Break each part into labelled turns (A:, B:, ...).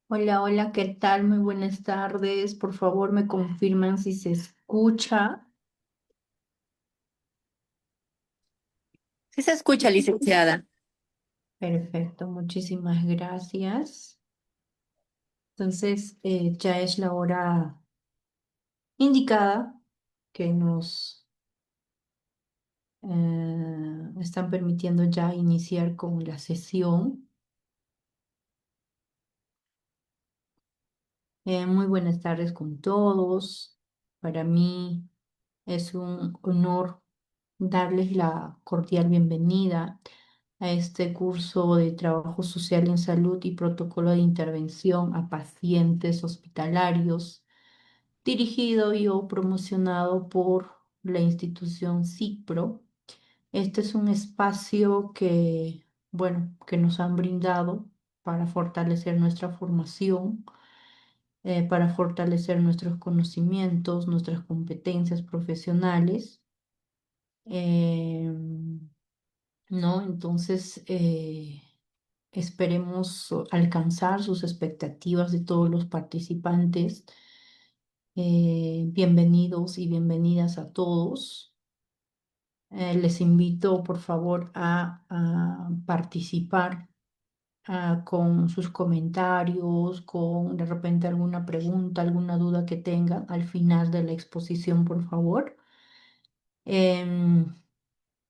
A: Hola, hola, ¿qué tal? Muy buenas tardes. Por favor, me confirman si se escucha.
B: Sí se escucha, licenciada.
A: Perfecto, muchísimas gracias. Entonces, ya es la hora indicada que nos están permitiendo ya iniciar con la sesión. Muy buenas tardes con todos. Para mí es un honor darles la cordial bienvenida a este curso de trabajo social en salud y protocolo de intervención a pacientes hospitalarios, dirigido y o promocionado por la institución CIPRO. Este es un espacio que, bueno, que nos han brindado para fortalecer nuestra formación, para fortalecer nuestros conocimientos, nuestras competencias profesionales. ¿No? Entonces, esperemos alcanzar sus expectativas de todos los participantes. Bienvenidos y bienvenidas a todos. Les invito, por favor, a participar con sus comentarios, con de repente alguna pregunta, alguna duda que tengan al final de la exposición, por favor. Em,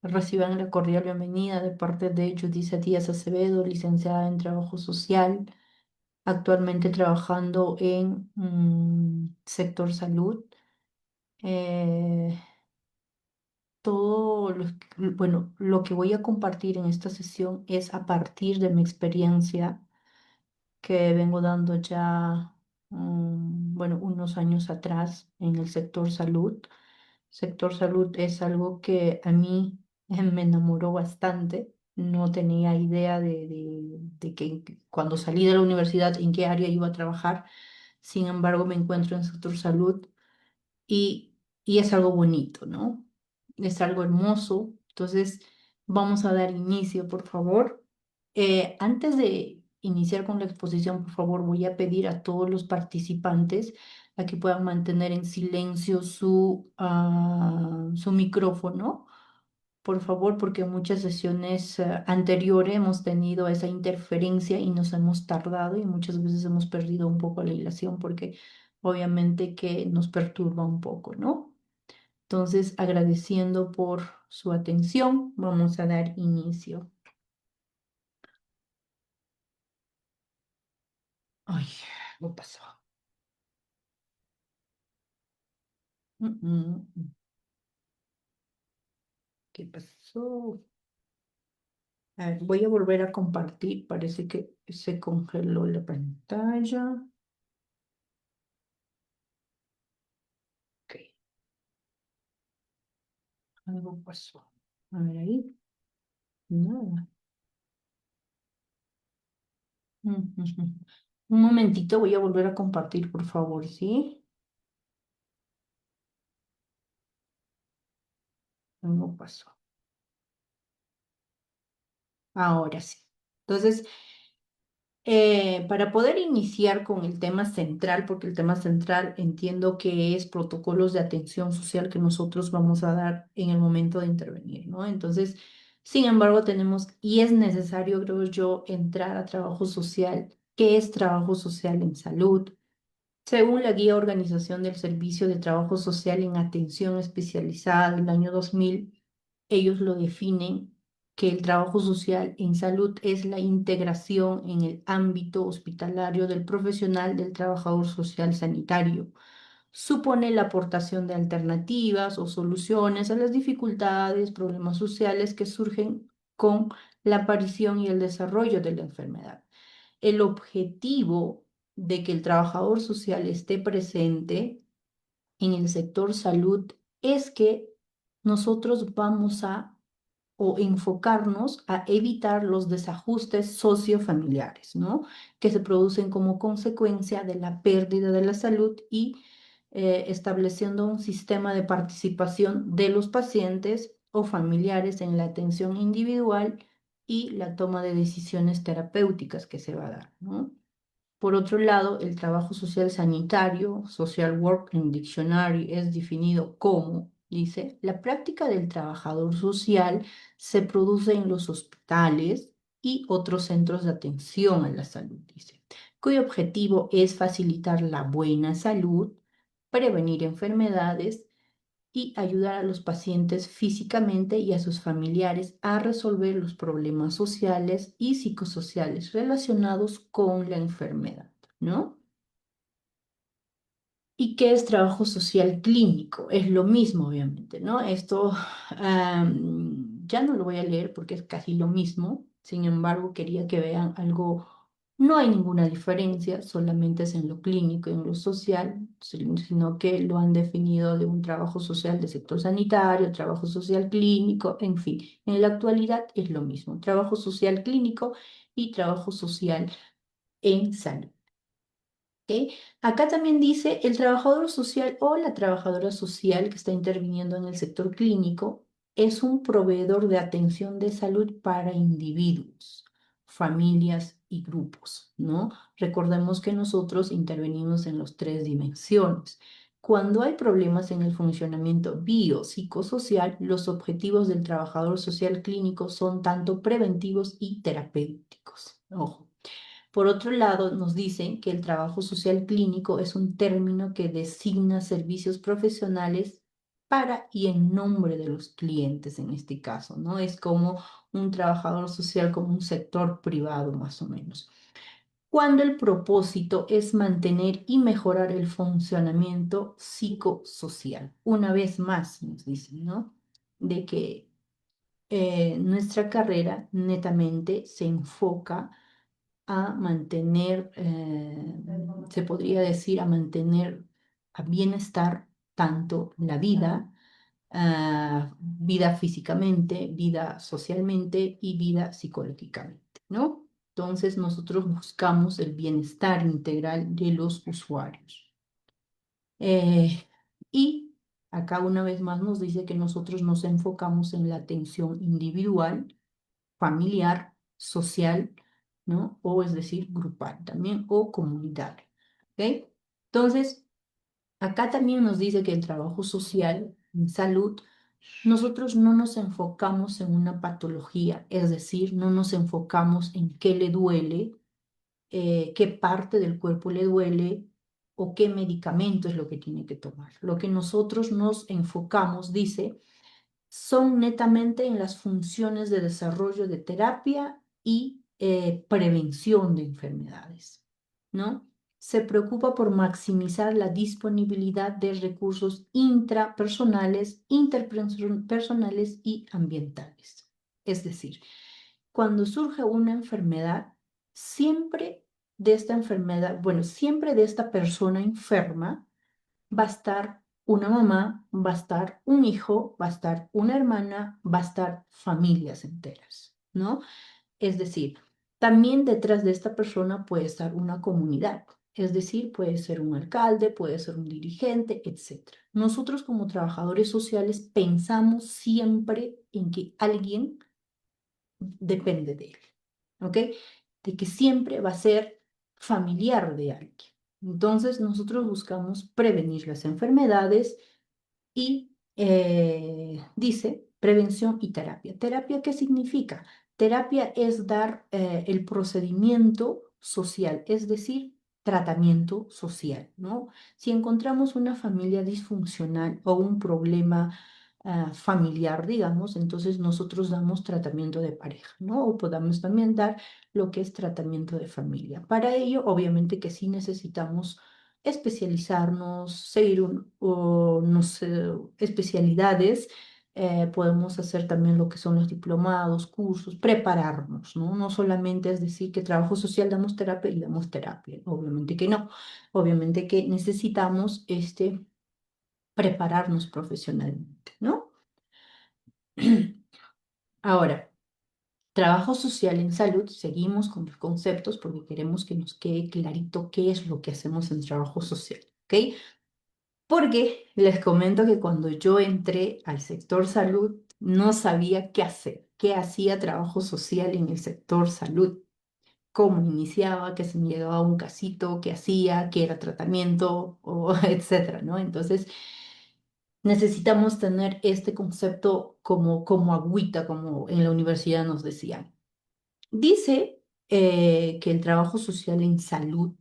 A: Reciban la cordial bienvenida de parte de Judicia Díaz Acevedo, licenciada en Trabajo Social, actualmente trabajando en sector salud. Eh, bueno, lo que voy a compartir en esta sesión es a partir de mi experiencia que vengo dando ya, bueno, unos años atrás en el sector salud. Sector salud es algo que a mí me enamoró bastante. No tenía idea de que cuando salí de la universidad en qué área iba a trabajar. Sin embargo, me encuentro en sector salud y, y es algo bonito, ¿no? Es algo hermoso. Entonces, vamos a dar inicio, por favor. Antes de iniciar con la exposición, por favor, voy a pedir a todos los participantes a que puedan mantener en silencio su micrófono, por favor, porque en muchas sesiones anteriores hemos tenido esa interferencia y nos hemos tardado y muchas veces hemos perdido un poco la hilación porque obviamente que nos perturba un poco, ¿no? Entonces, agradeciendo por su atención, vamos a dar inicio. Ay, ¿qué pasó? Mm, mm, mm. ¿Qué pasó? A ver, voy a volver a compartir. Parece que se congeló la pantalla. Ok, algo pasó. A ver ahí. Nada. Mm, ujú. Un momentito, voy a volver a compartir, por favor, ¿sí? Algo pasó. Ahora sí. Entonces, para poder iniciar con el tema central, porque el tema central entiendo que es protocolos de atención social que nosotros vamos a dar en el momento de intervenir, ¿no? Entonces, sin embargo, tenemos, y es necesario, creo yo, entrar a trabajo social. ¿Qué es trabajo social en salud? Según la Guía Organización del Servicio de Trabajo Social en Atención Especializada del año 2000, ellos lo definen que el trabajo social en salud es la integración en el ámbito hospitalario del profesional del trabajador social sanitario. Supone la aportación de alternativas o soluciones a las dificultades, problemas sociales que surgen con la aparición y el desarrollo de la enfermedad. El objetivo de que el trabajador social esté presente en el sector salud es que nosotros vamos a o enfocarnos a evitar los desajustes sociofamiliares, ¿no? Que se producen como consecuencia de la pérdida de la salud y estableciendo un sistema de participación de los pacientes o familiares en la atención individual y la toma de decisiones terapéuticas que se va a dar, ¿no? Por otro lado, el trabajo social sanitario, social work en dictionary, es definido como, dice, la práctica del trabajador social se produce en los hospitales y otros centros de atención a la salud, dice, cuyo objetivo es facilitar la buena salud, prevenir enfermedades y ayudar a los pacientes físicamente y a sus familiares a resolver los problemas sociales y psicosociales relacionados con la enfermedad, ¿no? ¿Y qué es trabajo social clínico? Es lo mismo, obviamente, ¿no? Esto ya no lo voy a leer porque es casi lo mismo. Sin embargo, quería que vean algo. No hay ninguna diferencia, solamente es en lo clínico y en lo social, sino que lo han definido de un trabajo social de sector sanitario, trabajo social clínico, en fin. En la actualidad es lo mismo, trabajo social clínico y trabajo social en salud. ¿Ok? Acá también dice el trabajador social o la trabajadora social que está interviniendo en el sector clínico es un proveedor de atención de salud para individuos, familias y grupos, ¿no? Recordemos que nosotros intervenimos en las tres dimensiones. Cuando hay problemas en el funcionamiento biopsicosocial, los objetivos del trabajador social clínico son tanto preventivos y terapéuticos. Ojo. Por otro lado, nos dicen que el trabajo social clínico es un término que designa servicios profesionales para y en nombre de los clientes en este caso, ¿no? Es como un trabajador social, como un sector privado más o menos. Cuando el propósito es mantener y mejorar el funcionamiento psicosocial. Una vez más, nos dicen, ¿no? De que nuestra carrera netamente se enfoca a mantener, se podría decir, a mantener a bienestar tanto la vida, vida físicamente, vida socialmente y vida psicológicamente, ¿no? Entonces nosotros buscamos el bienestar integral de los usuarios. Eh, y acá una vez más nos dice que nosotros nos enfocamos en la atención individual, familiar, social, ¿no? O es decir, grupal también, o comunitario, ¿ok? Entonces, acá también nos dice que el trabajo social en salud, nosotros no nos enfocamos en una patología, es decir, no nos enfocamos en qué le duele, qué parte del cuerpo le duele o qué medicamento es lo que tiene que tomar. Lo que nosotros nos enfocamos, dice, son netamente en las funciones de desarrollo de terapia y prevención de enfermedades, ¿no? Se preocupa por maximizar la disponibilidad de recursos intrapersonales, interpersonales y ambientales. Es decir, cuando surge una enfermedad, siempre de esta enfermedad, bueno, siempre de esta persona enferma, va a estar una mamá, va a estar un hijo, va a estar una hermana, va a estar familias enteras, ¿no? Es decir, también detrás de esta persona puede estar una comunidad, es decir, puede ser un alcalde, puede ser un dirigente, etcétera. Nosotros como trabajadores sociales pensamos siempre en que alguien depende de él, ¿ok? De que siempre va a ser familiar de alguien. Entonces, nosotros buscamos prevenir las enfermedades y dice prevención y terapia. ¿Terapia qué significa? Terapia es dar el procedimiento social, es decir, tratamiento social, ¿no? Si encontramos una familia disfuncional o un problema familiar, digamos, entonces nosotros damos tratamiento de pareja, ¿no? O podamos también dar lo que es tratamiento de familia. Para ello, obviamente que sí necesitamos especializarnos, seguir no sé, especialidades. Podemos hacer también lo que son los diplomados, cursos, prepararnos, ¿no? No solamente es decir que trabajo social damos terapia y damos terapia, obviamente que no, obviamente que necesitamos prepararnos profesionalmente, ¿no? Ahora, trabajo social en salud, seguimos con los conceptos porque queremos que nos quede clarito qué es lo que hacemos en trabajo social, ¿ok? Porque les comento que cuando yo entré al sector salud, no sabía qué hacer, qué hacía trabajo social en el sector salud, cómo iniciaba, qué se me llegaba un casito, qué hacía, qué era tratamiento, o etcétera, ¿no? Entonces, necesitamos tener este concepto como agüita, como en la universidad nos decían. Dice que el trabajo social en salud,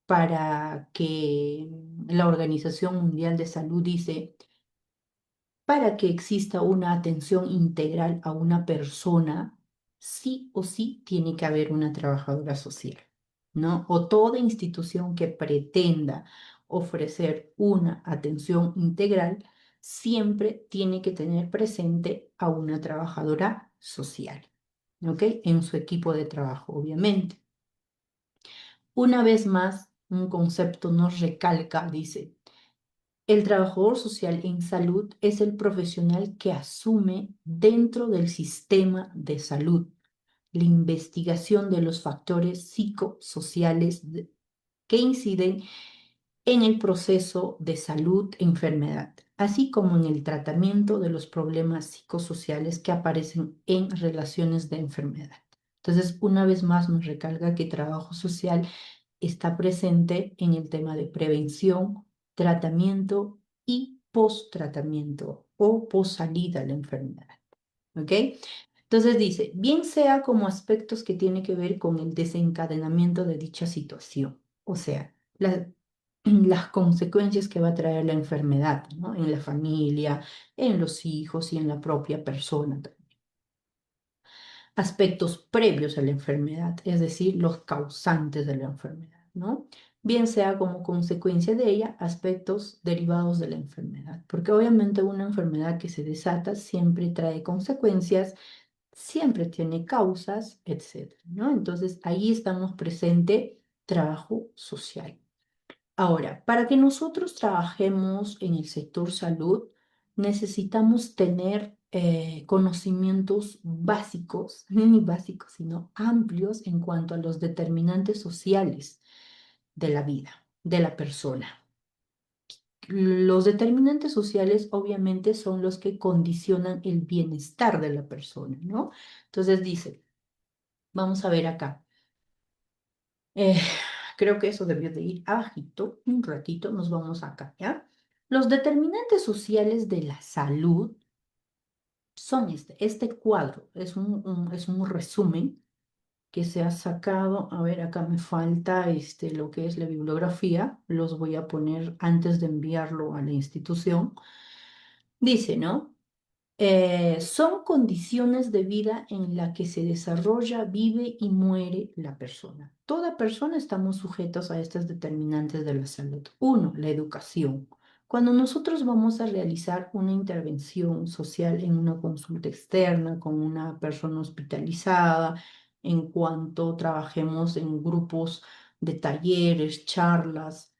A: para que la Organización Mundial de Salud dice, para que exista una atención integral a una persona, sí o sí tiene que haber una trabajadora social, ¿no? O toda institución que pretenda ofrecer una atención integral siempre tiene que tener presente a una trabajadora social, ¿ok? En su equipo de trabajo, obviamente. Una vez más, un concepto nos recalca, dice. El trabajador social en salud es el profesional que asume dentro del sistema de salud la investigación de los factores psicosociales que inciden en el proceso de salud-enfermedad, así como en el tratamiento de los problemas psicosociales que aparecen en relaciones de enfermedad. Entonces, una vez más nos recalca que trabajo social está presente en el tema de prevención, tratamiento y post-tratamiento o post-salida de la enfermedad. ¿Ok? Entonces dice, bien sea como aspectos que tienen que ver con el desencadenamiento de dicha situación, o sea, las consecuencias que va a traer la enfermedad, ¿no? En la familia, en los hijos y en la propia persona. Aspectos previos a la enfermedad, es decir, los causantes de la enfermedad, ¿no? Bien sea como consecuencia de ella, aspectos derivados de la enfermedad, porque obviamente una enfermedad que se desata siempre trae consecuencias, siempre tiene causas, etcétera, ¿no? Entonces ahí estamos presente trabajo social. Ahora, para que nosotros trabajemos en el sector salud, necesitamos tener conocimientos básicos, ni básicos, sino amplios en cuanto a los determinantes sociales de la vida, de la persona. Los determinantes sociales obviamente son los que condicionan el bienestar de la persona, ¿no? Entonces dice, vamos a ver acá. Eh, Creo que eso debió de ir abajito, un ratito, nos vamos acá, ¿ya? Los determinantes sociales de la salud son este cuadro, es un resumen que se ha sacado, a ver, acá me falta lo que es la bibliografía, los voy a poner antes de enviarlo a la institución. Dice, ¿no? Son condiciones de vida en la que se desarrolla, vive y muere la persona. Toda persona estamos sujetos a estas determinantes de la salud. Uno, la educación. Cuando nosotros vamos a realizar una intervención social en una consulta externa con una persona hospitalizada, en cuanto trabajemos en grupos de talleres, charlas,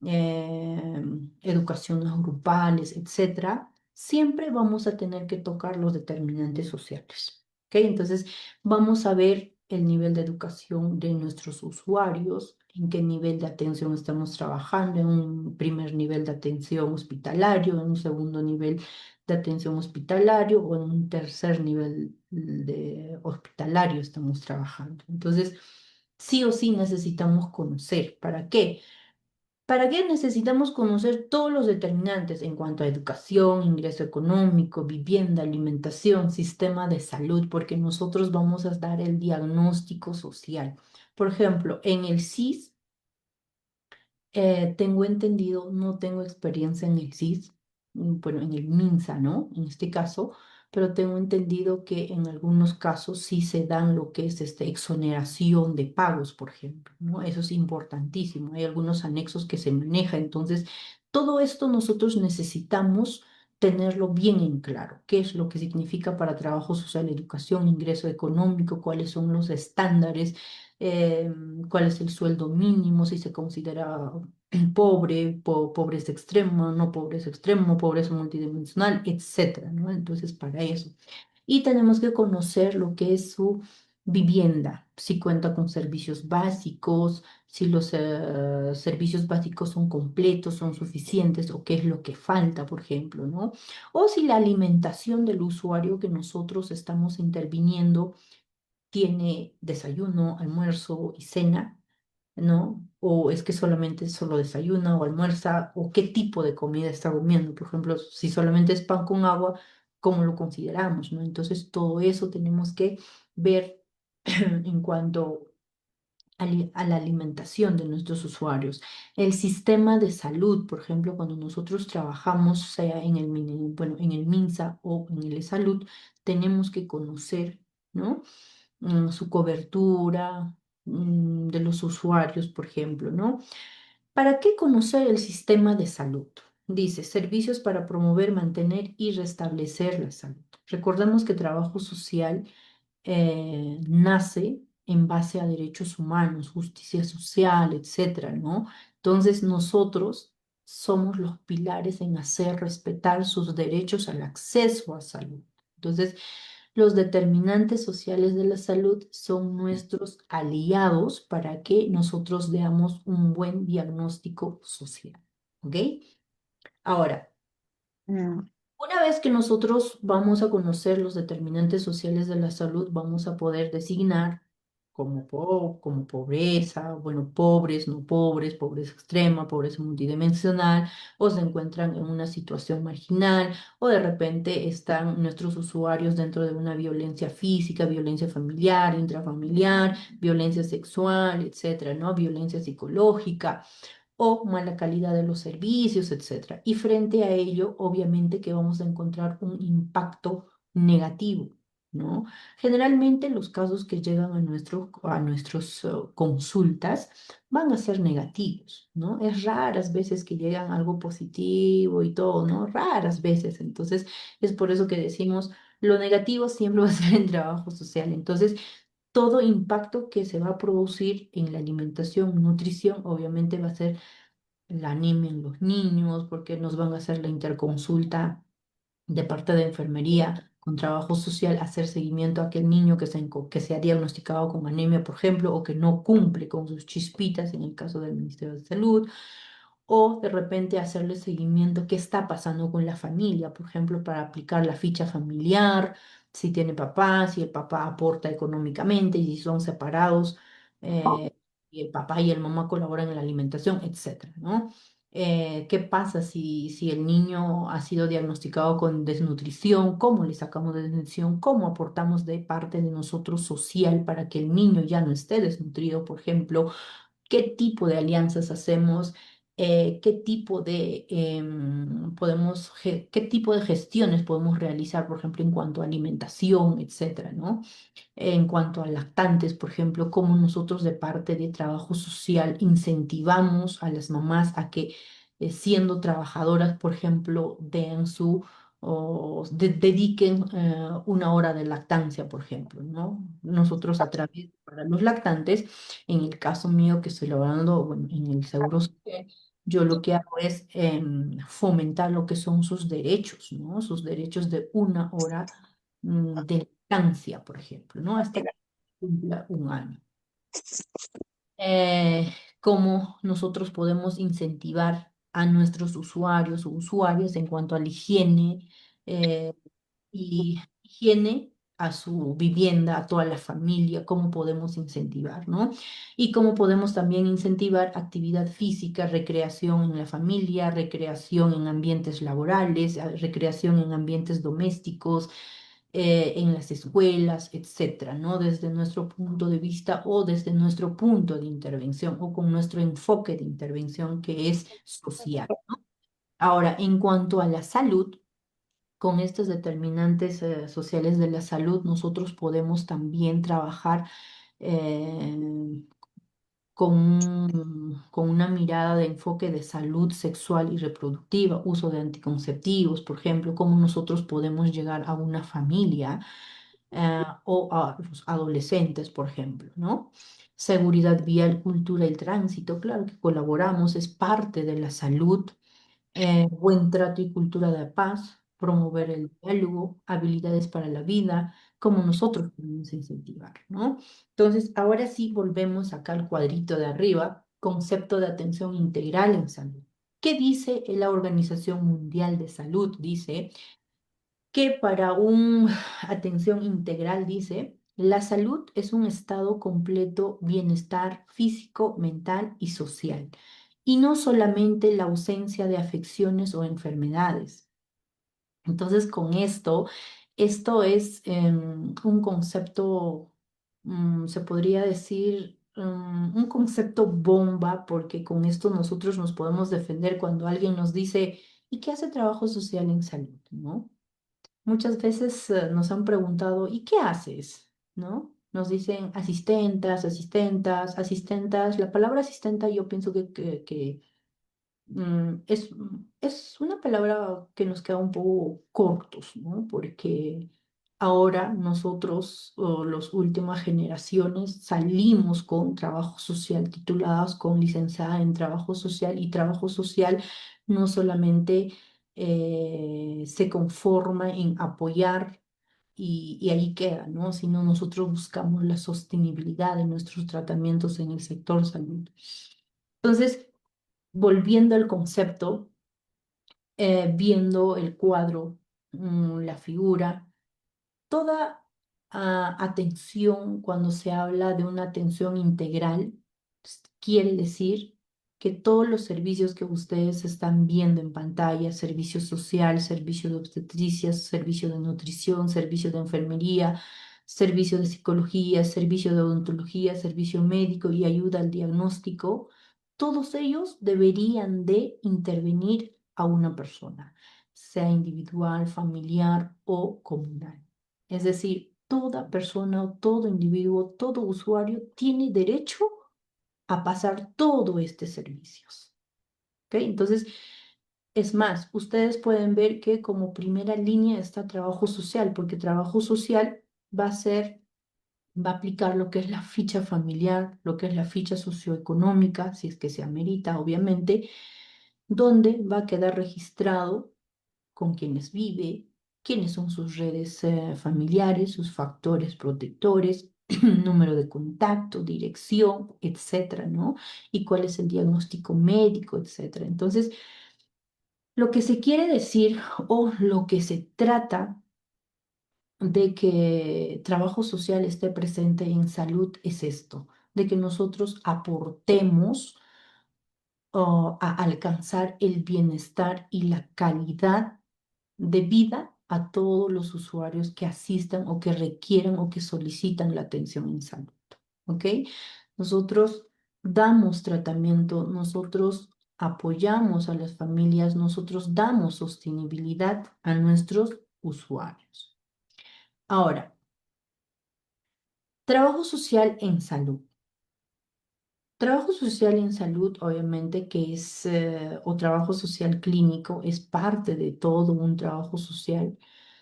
A: educaciones grupales, etcétera, siempre vamos a tener que tocar los determinantes sociales. ¿Ok? Entonces, vamos a ver el nivel de educación de nuestros usuarios, en qué nivel de atención estamos trabajando, en un primer nivel de atención hospitalario, en un segundo nivel de atención hospitalario o en un tercer nivel de hospitalario estamos trabajando. Entonces, sí o sí necesitamos conocer. ¿Para qué? ¿Para qué necesitamos conocer todos los determinantes en cuanto a educación, ingreso económico, vivienda, alimentación, sistema de salud? Porque nosotros vamos a dar el diagnóstico social. Por ejemplo, en el SIS, tengo entendido, no tengo experiencia en el SIS, bueno, en el MINSA, ¿no? En este caso, pero tengo entendido que en algunos casos sí se dan lo que es exoneración de pagos, por ejemplo, ¿no? Eso es importantísimo. Hay algunos anexos que se manejan. Entonces, todo esto nosotros necesitamos tenerlo bien en claro. ¿Qué es lo que significa para trabajo social, educación, ingreso económico? ¿Cuáles son los estándares? eh, ¿Cuál es el sueldo mínimo? Si se considera pobre, pobreza extrema, no pobreza extrema, pobreza multidimensional, etcétera, ¿no? Entonces, para eso. Y tenemos que conocer lo que es su vivienda, si cuenta con servicios básicos, si los servicios básicos son completos, son suficientes o qué es lo que falta, por ejemplo, ¿no? O si la alimentación del usuario que nosotros estamos interviniendo tiene desayuno, almuerzo y cena, ¿no? O es que solamente solo desayuna o almuerza, o qué tipo de comida está comiendo. Por ejemplo, si solamente es pan con agua, ¿cómo lo consideramos, no? Entonces, todo eso tenemos que ver en cuanto a la alimentación de nuestros usuarios. El sistema de salud, por ejemplo, cuando nosotros trabajamos, sea en bueno, en el MINSA o en el salud, tenemos que conocer, ¿no? Su cobertura, de los usuarios, por ejemplo, ¿no? ¿Para qué conocer el sistema de salud? Dice, servicios para promover, mantener y restablecer la salud. Recordemos que trabajo social nace en base a derechos humanos, justicia social, etcétera, ¿no? Entonces, nosotros somos los pilares en hacer respetar sus derechos al acceso a salud. Entonces, los determinantes sociales de la salud son nuestros aliados para que nosotros veamos un buen diagnóstico social. ¿Ok? Ahora,
B: Mm,
A: una vez que nosotros vamos a conocer los determinantes sociales de la salud, vamos a poder designar como pobreza, bueno, pobres, no pobres, pobreza extrema, pobreza multidimensional, o se encuentran en una situación marginal, o de repente están nuestros usuarios dentro de una violencia física, violencia familiar, intrafamiliar, violencia sexual, etcétera, ¿no? Violencia psicológica o mala calidad de los servicios, etcétera. Y frente a ello, obviamente que vamos a encontrar un impacto negativo, ¿no? Generalmente los casos que llegan a nuestros consultas van a ser negativos, ¿no? Es raras veces que llegan algo positivo y todo, ¿no? Raras veces. Entonces, es por eso que decimos, lo negativo siempre va a ser en trabajo social. Entonces, todo impacto que se va a producir en la alimentación, nutrición, obviamente va a ser la anemia en los niños, porque nos van a hacer la interconsulta de parte de enfermería con trabajo social, hacer seguimiento a aquel niño que se ha diagnosticado con anemia, por ejemplo, o que no cumple con sus chispitas en el caso del Ministerio de Salud, o de repente hacerle seguimiento qué está pasando con la familia, por ejemplo, para aplicar la ficha familiar, si tiene papá, si el papá aporta económicamente y si son separados, y el papá y el mamá colaboran en la alimentación, etcétera, ¿no? ¿Qué pasa si el niño ha sido diagnosticado con desnutrición? ¿Cómo le sacamos de desnutrición? ¿Cómo aportamos de parte de nosotros social para que el niño ya no esté desnutrido, por ejemplo? ¿Qué tipo de alianzas hacemos? ¿Qué tipo de qué tipo de gestiones podemos realizar, por ejemplo, en cuanto a alimentación, etcétera, ¿no? En cuanto a lactantes, por ejemplo, cómo nosotros de parte de trabajo social incentivamos a las mamás a que siendo trabajadoras, por ejemplo, den su dediquen una hora de lactancia, por ejemplo, ¿no? Nosotros a través para los lactantes, en el caso mío que estoy laborando, bueno, en el Seguro Social, yo lo que hago es fomentar lo que son sus derechos, ¿no? Sus derechos de una hora de lactancia, por ejemplo, ¿no? Hasta que cumpla un año. Cómo nosotros podemos incentivar a nuestros usuarios o usuarias en cuanto a la higiene, eh, y higiene a su vivienda, a toda la familia, cómo podemos incentivar, ¿no? Y cómo podemos también incentivar actividad física, recreación en la familia, recreación en ambientes laborales, recreación en ambientes domésticos, en las escuelas, etcétera, ¿no? Desde nuestro punto de vista o desde nuestro punto de intervención o con nuestro enfoque de intervención que es social. Ahora, en cuanto a la salud, con estos determinantes sociales de la salud, nosotros podemos también trabajar eh, con una mirada de enfoque de salud sexual y reproductiva, uso de anticonceptivos, por ejemplo, cómo nosotros podemos llegar a una familia o a los adolescentes, por ejemplo, ¿no? Seguridad vial, cultura y tránsito, claro que colaboramos, es parte de la salud, buen trato y cultura de paz, promover el diálogo, habilidades para la vida, como nosotros podemos incentivar, ¿no? Entonces, ahora sí volvemos acá al cuadrito de arriba concepto de atención integral en salud. ¿Qué dice la Organización Mundial de Salud? Dice que para una atención integral, dice, la salud es un estado completo bienestar físico, mental y social, y no solamente la ausencia de afecciones o enfermedades. Entonces, con esto es un concepto, se podría decir, un concepto bomba, porque con esto nosotros nos podemos defender cuando alguien nos dice, ¿y qué hace trabajo social en salud? ¿No? Muchas veces nos han preguntado, ¿y qué haces? ¿No? Nos dicen asistentas, asistentas, asistentas. La palabra asistenta yo pienso que es una palabra que nos queda un poco cortos, ¿no? Porque ahora nosotros, o las últimas generaciones, salimos con trabajo social, tituladas con licenciada en trabajo social, y trabajo social no solamente se conforma en apoyar y ahí queda, ¿no? Sino nosotros buscamos la sostenibilidad de nuestros tratamientos en el sector salud. Entonces, volviendo al concepto, viendo el cuadro, la figura, toda atención, cuando se habla de una atención integral, quiere decir que todos los servicios que ustedes están viendo en pantalla, servicio social, servicio de obstetricia, servicio de nutrición, servicio de enfermería, servicio de psicología, servicio de odontología, servicio médico y ayuda al diagnóstico, todos ellos deberían de intervenir a una persona, sea individual, familiar o comunal. Es decir, toda persona o todo individuo, todo usuario tiene derecho a pasar todo este servicios. ¿Ok? Entonces, es más, ustedes pueden ver que como primera línea está trabajo social, porque trabajo social va a ser, va a aplicar lo que es la ficha familiar, lo que es la ficha socioeconómica, si es que se amerita, obviamente, donde va a quedar registrado con quienes vive, quiénes son sus redes familiares, sus factores protectores, número de contacto, dirección, etcétera, ¿no? Y cuál es el diagnóstico médico, etcétera. Entonces, lo que se quiere decir o lo que se trata de que trabajo social esté presente en salud es esto, de que nosotros aportemos a alcanzar el bienestar y la calidad de vida a todos los usuarios que asistan o que requieran o que solicitan la atención en salud. ¿Ok? Nosotros damos tratamiento, nosotros apoyamos a las familias, nosotros damos sostenibilidad a nuestros usuarios. Ahora, trabajo social en salud. Trabajo social en salud, obviamente, que es, o trabajo social clínico, es parte de todo un trabajo social.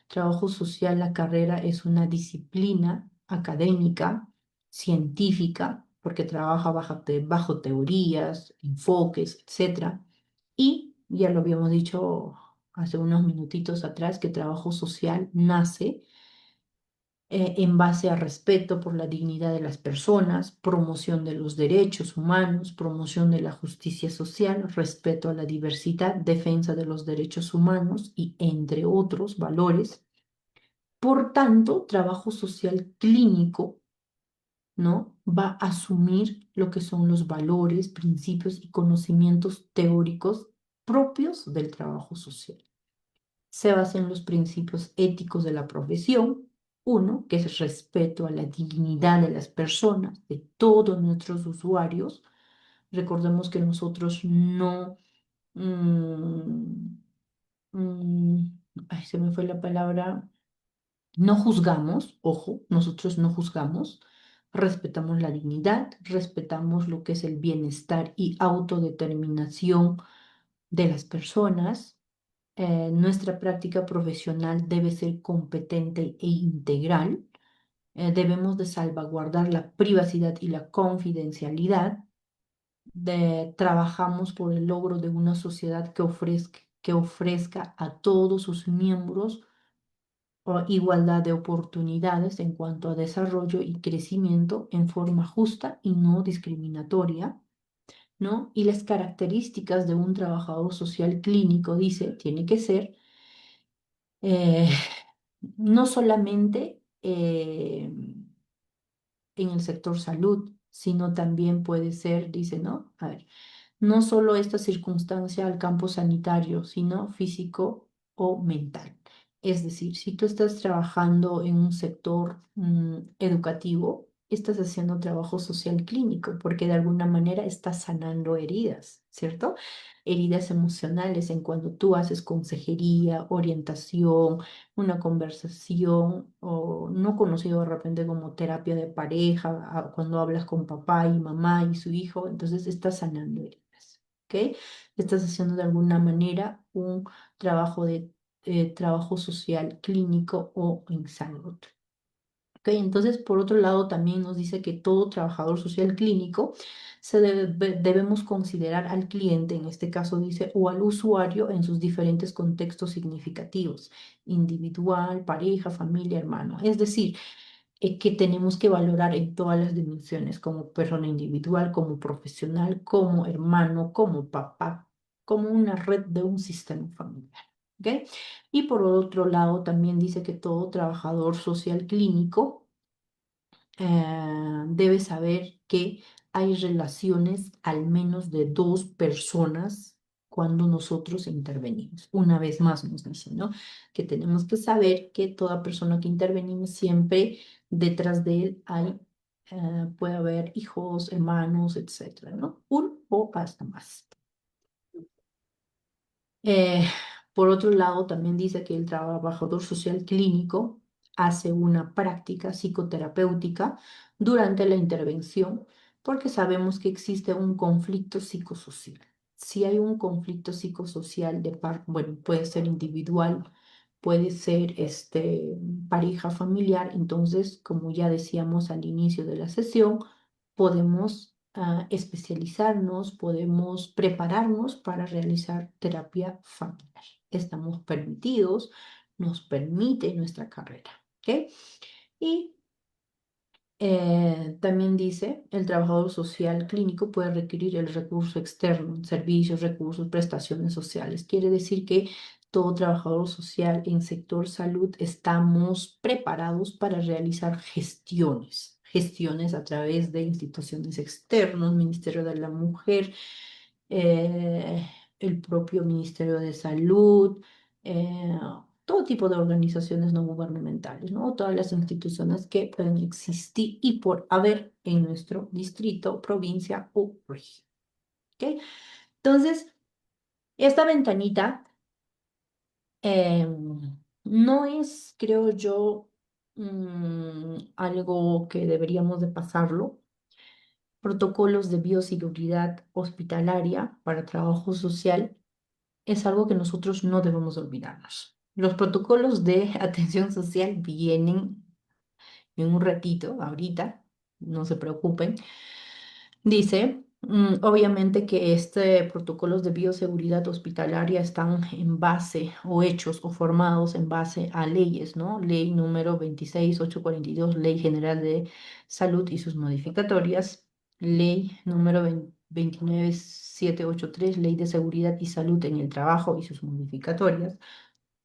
A: Trabajo social, la carrera es una disciplina académica, científica, porque trabaja bajo teorías, enfoques, etcétera. Y ya lo habíamos dicho hace unos minutitos atrás, que trabajo social nace en base a respeto por la dignidad de las personas, promoción de los derechos humanos, promoción de la justicia social, respeto a la diversidad, defensa de los derechos humanos y entre otros valores. Por tanto, trabajo social clínico, ¿no? Va a asumir lo que son los valores, principios y conocimientos teóricos propios del trabajo social. Se basa en los principios éticos de la profesión. Uno, que es respeto a la dignidad de las personas, de todos nuestros usuarios. Recordemos que nosotros no, mm, ay, se me fue la palabra, no juzgamos, ojo, nosotros no juzgamos, respetamos la dignidad, respetamos lo que es el bienestar y autodeterminación de las personas. Nuestra práctica profesional debe ser competente e integral. Debemos de salvaguardar la privacidad y la confidencialidad. Trabajamos por el logro de una sociedad que ofrezca a todos sus miembros igualdad de oportunidades en cuanto a desarrollo y crecimiento en forma justa y no discriminatoria. ¿no? Y las características de un trabajador social clínico, dice, tiene que ser eh, no solamente en el sector salud, sino también puede ser, dice, ¿no? A ver, no solo esta circunstancia al campo sanitario, sino físico o mental. Es decir, si tú estás trabajando en un sector educativo, estás haciendo trabajo social clínico, porque de alguna manera estás sanando heridas, ¿cierto? Heridas emocionales en cuando tú haces consejería, orientación, una conversación, o no conocido de repente como terapia de pareja, cuando hablas con papá y mamá y su hijo, entonces estás sanando heridas, ¿ok? Estás haciendo de alguna manera un trabajo social clínico o en salud. ¿Ok? Entonces, por otro lado, también nos dice que todo trabajador social clínico debemos considerar al cliente, en este caso dice, o al usuario en sus diferentes contextos significativos, individual, pareja, familia, hermano. Es decir, que tenemos que valorar en todas las dimensiones, como persona individual, como profesional, como hermano, como papá, como una red de un sistema familiar. ¿Ok? Y por otro lado, también dice que todo trabajador social clínico debe saber que hay relaciones al menos de dos personas cuando nosotros intervenimos. Una vez más nos dicen, ¿no? Que tenemos que saber que toda persona que intervenimos siempre detrás de él puede haber hijos, hermanos, etcétera, ¿no? Un o hasta más. Eh, por otro lado, también dice que el trabajador social clínico hace una práctica psicoterapéutica durante la intervención porque sabemos que existe un conflicto psicosocial. Si hay un conflicto psicosocial bueno, puede ser individual, puede ser pareja familiar, entonces, como ya decíamos al inicio de la sesión, podemos especializarnos, podemos prepararnos para realizar terapia familiar. Estamos permitidos, nos permite nuestra carrera. ¿Ok? Y también dice, el trabajador social clínico puede requerir el recurso externo, servicios, recursos, prestaciones sociales. Quiere decir que todo trabajador social en sector salud estamos preparados para realizar gestiones a través de instituciones externas, Ministerio de la Mujer, eh, el propio Ministerio de Salud, eh, todo tipo de organizaciones no gubernamentales, ¿no? Todas las instituciones que pueden existir y por haber en nuestro distrito, provincia o región. ¿Ok? Entonces, esta ventanita no es, creo yo, algo que deberíamos de pasarlo. Protocolos de bioseguridad hospitalaria para trabajo social es algo que nosotros no debemos olvidarnos. Los protocolos de atención social vienen en un ratito, ahorita, no se preocupen. Dice, obviamente que este protocolos de bioseguridad hospitalaria están en base o hechos o formados en base a leyes, ¿no? Ley número 26842, Ley General de Salud y sus modificatorias, ley número 29783, Ley de Seguridad y Salud en el Trabajo y sus modificatorias.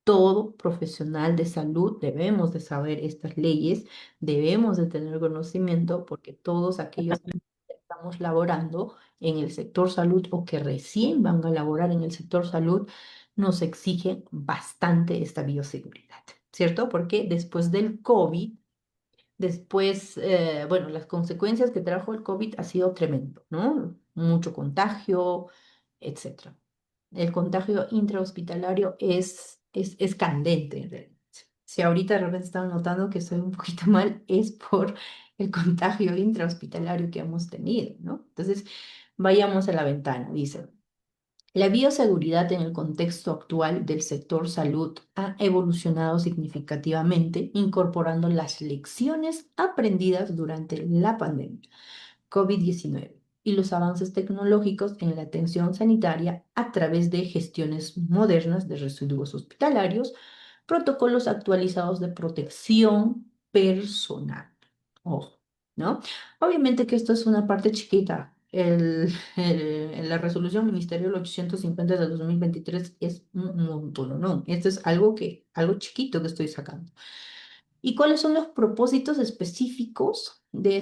A: Todo profesional de salud debemos de saber estas leyes, debemos de tener conocimiento porque todos aquellos que estamos laborando en el sector salud o que recién van a laborar en el sector salud nos exigen bastante esta bioseguridad, ¿cierto? Porque después del COVID, bueno, las consecuencias que trajo el COVID ha sido tremendo, ¿no? Mucho contagio, etcétera. El contagio intrahospitalario es candente, en realidad. Si ahorita de repente están notando que estoy un poquito mal, es por el contagio intrahospitalario que hemos tenido, ¿no? Entonces, vayamos a la ventana, dice. La bioseguridad en el contexto actual del sector salud ha evolucionado significativamente, incorporando las lecciones aprendidas durante la pandemia COVID-19 y los avances tecnológicos en la atención sanitaria a través de gestiones modernas de residuos hospitalarios, protocolos actualizados de protección personal. Ojo, ¿no? Obviamente que esto es una parte chiquita. la resolución ministerial 850 de 2023 es un montón, ¿no? Esto es algo algo chiquito que estoy sacando. ¿Y cuáles son los propósitos específicos de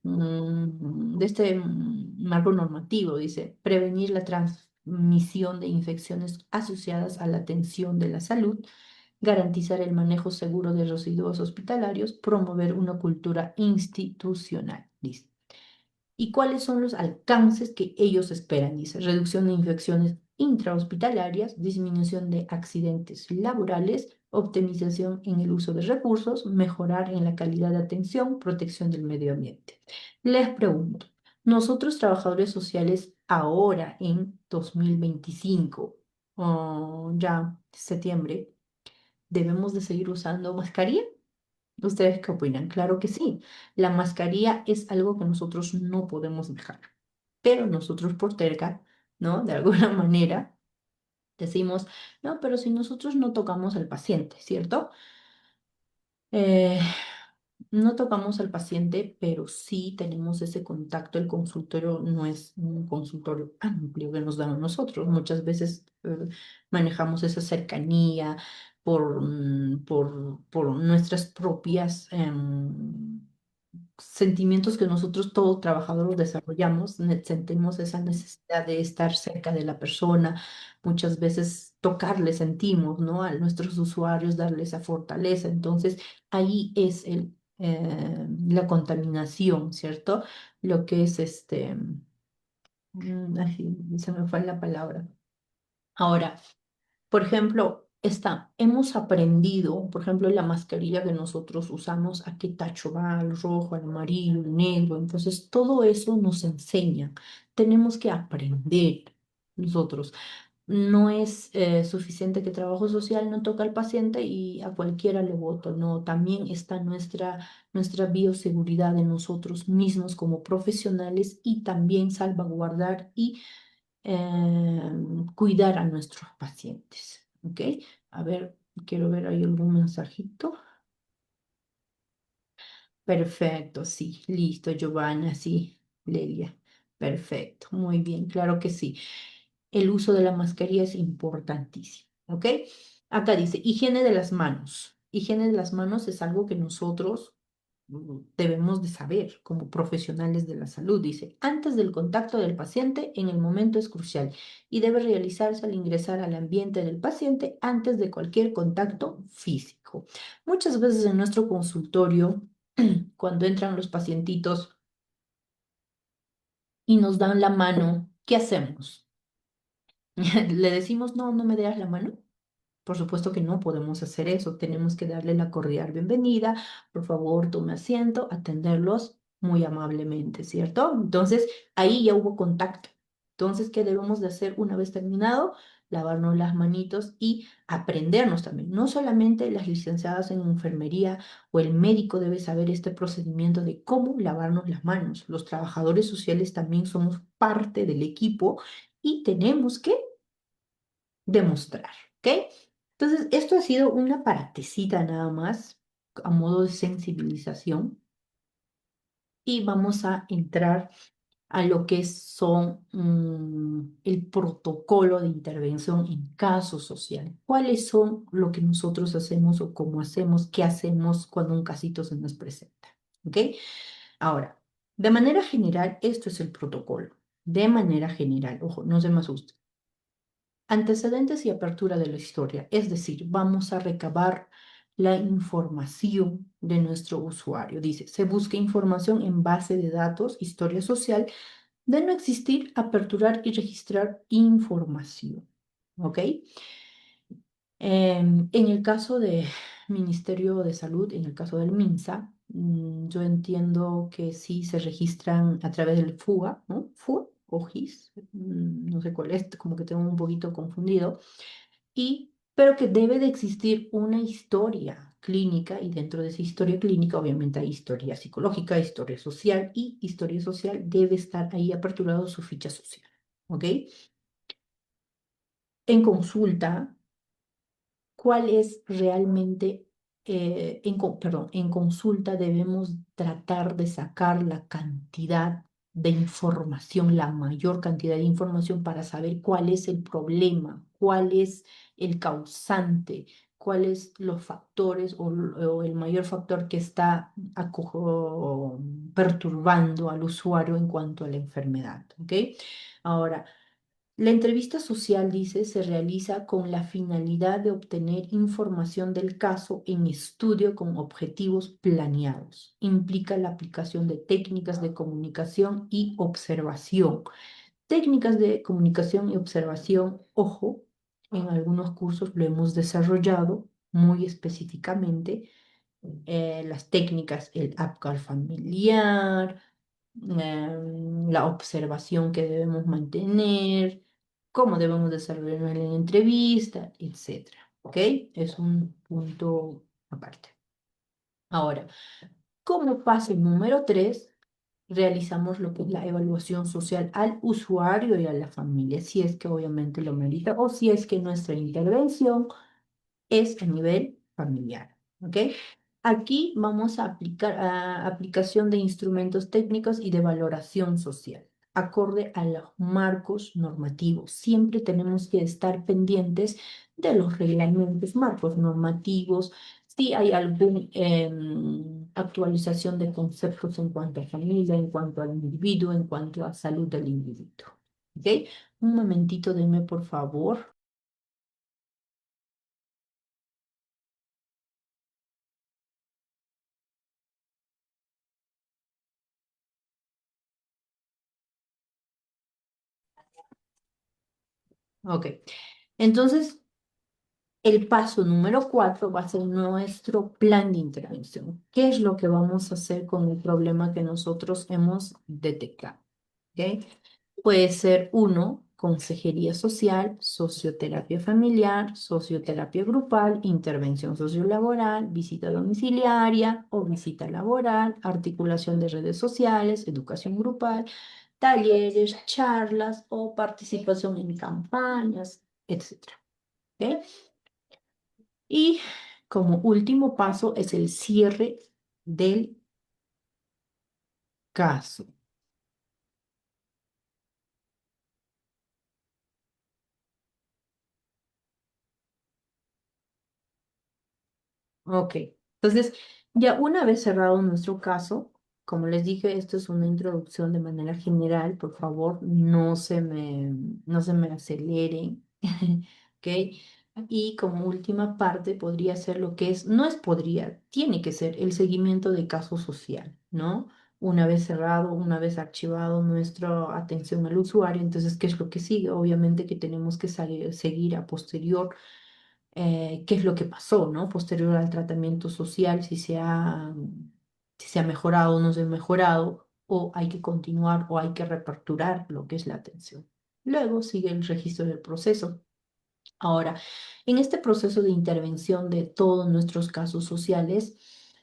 A: de este marco normativo? Dice, prevenir la transmisión de infecciones asociadas a la atención de la salud, garantizar el manejo seguro de residuos hospitalarios, promover una cultura institucional, dice. ¿Y cuáles son los alcances que ellos esperan? Dice, reducción de infecciones intrahospitalarias, disminución de accidentes laborales, optimización en el uso de recursos, mejorar en la calidad de atención, protección del medio ambiente. Les pregunto, nosotros trabajadores sociales ahora en 2025, ya septiembre, ¿debemos de seguir usando mascarilla? ¿Ustedes qué opinan? Claro que sí. La mascarilla es algo que nosotros no podemos dejar, pero nosotros por terca, ¿no? De alguna manera decimos, no, pero si nosotros no tocamos al paciente, ¿cierto? Eh, no tocamos al paciente, pero sí tenemos ese contacto. El consultorio no es un consultorio amplio que nos dan a nosotros. Muchas veces manejamos esa cercanía por nuestras propias sentimientos que nosotros todos trabajadores desarrollamos, sentimos esa necesidad de estar cerca de la persona, muchas veces tocarle sentimos, ¿no? A nuestros usuarios, darle esa fortaleza. Entonces, ahí es la contaminación, ¿cierto? Lo que es ay, se me fue la palabra. Ahora, por ejemplo, hemos aprendido, por ejemplo, la mascarilla que nosotros usamos, a qué tacho va, el rojo, el amarillo, el negro. Entonces, todo eso nos enseña. Tenemos que aprender nosotros. No es suficiente que trabajo social no toca al paciente y a cualquiera le voto. No, también está nuestra bioseguridad de nosotros mismos como profesionales y también salvaguardar y cuidar a nuestros pacientes. ¿Ok? A ver, quiero ver, ¿hay algún mensajito? Perfecto, sí, listo, Giovanna, sí, Lelia. Perfecto, muy bien, claro que sí. El uso de la mascarilla es importantísimo, ¿ok? Acá dice, higiene de las manos. Higiene de las manos es algo que nosotros debemos de saber como profesionales de la salud. Dice, antes del contacto del paciente, en el momento es crucial y debe realizarse al ingresar al ambiente del paciente antes de cualquier contacto físico. Muchas veces en nuestro consultorio, cuando entran los pacientitos y nos dan la mano, ¿qué hacemos? ¿Le decimos, no, no me das la mano? Por supuesto que no podemos hacer eso, tenemos que darle la cordial bienvenida, por favor, tome asiento, atenderlos muy amablemente, ¿cierto? Entonces, ahí ya hubo contacto. Entonces, ¿qué debemos de hacer una vez terminado? Lavarnos las manitos y aprendernos también. No solamente las licenciadas en enfermería o el médico debe saber este procedimiento de cómo lavarnos las manos. Los trabajadores sociales también somos parte del equipo y tenemos que demostrar, ¿ok? Entonces, esto ha sido una partecita nada más a modo de sensibilización y vamos a entrar a lo que son el protocolo de intervención en casos sociales. ¿Cuáles son lo que nosotros hacemos o cómo hacemos, qué hacemos cuando un casito se nos presenta? ¿Ok? Ahora, de manera general, esto es el protocolo. De manera general, ojo, no se me asusten. Antecedentes y apertura de la historia, es decir, vamos a recabar la información de nuestro usuario. Dice, se busca información en base de datos, historia social, de no existir, aperturar y registrar información. ¿Ok? En el caso de Ministerio de Salud, en el caso del MINSA, yo entiendo que sí se registran a través del FUA, ¿no? FUA o GIS, no sé cuál es, como que tengo un poquito confundido, pero que debe de existir una historia clínica y dentro de esa historia clínica obviamente hay historia psicológica, historia social y historia social debe estar ahí aperturado su ficha social, ¿ok? En consulta, ¿cuál es realmente, perdón, en consulta debemos tratar de sacar la cantidad de información, la mayor cantidad de información para saber cuál es el problema, cuál es el causante, cuáles los factores o el mayor factor que está perturbando al usuario en cuanto a la enfermedad, ¿ok? Ahora, la entrevista social, dice, se realiza con la finalidad de obtener información del caso en estudio con objetivos planeados. Implica la aplicación de técnicas de comunicación y observación. Técnicas de comunicación y observación, ojo, en algunos cursos lo hemos desarrollado muy específicamente, las técnicas, el APGAR familiar, la observación que debemos mantener, cómo debemos desarrollar la entrevista, etcétera. ¿Ok? Es un punto aparte. Ahora, como paso número 3, realizamos lo que es la evaluación social al usuario y a la familia, si es que obviamente lo merita o si es que nuestra intervención es a nivel familiar. ¿Ok? Aquí vamos a aplicar aplicación de instrumentos técnicos y de valoración social, acorde a los marcos normativos. Siempre tenemos que estar pendientes de los reglamentos, marcos normativos, si hay alguna actualización de conceptos en cuanto a familia, en cuanto al individuo, en cuanto a salud del individuo. ¿Ok? Un momentito, denme por favor. Ok. Entonces, el paso número 4 va a ser nuestro plan de intervención. ¿Qué es lo que vamos a hacer con el problema que nosotros hemos detectado? ¿Ok? Puede ser uno, consejería social, socioterapia familiar, socioterapia grupal, intervención sociolaboral, visita domiciliaria o visita laboral, articulación de redes sociales, educación grupal, talleres, charlas o participación en campañas, etcétera. ¿Ok? Y como último paso es el cierre del caso. Ok, entonces ya una vez cerrado nuestro caso, como les dije, esto es una introducción de manera general, por favor, no se me aceleren, ¿ok? Y como última parte podría ser lo que es, no es podría, tiene que ser el seguimiento de caso social, ¿no? Una vez cerrado, una vez archivado nuestra atención al usuario, entonces, ¿qué es lo que sigue? Obviamente que tenemos que seguir a posterior qué es lo que pasó, ¿no? Posterior al tratamiento social, si se ha mejorado o no se ha mejorado, o hay que continuar o hay que reaperturar lo que es la atención. Luego sigue el registro del proceso. Ahora, en este proceso de intervención de todos nuestros casos sociales,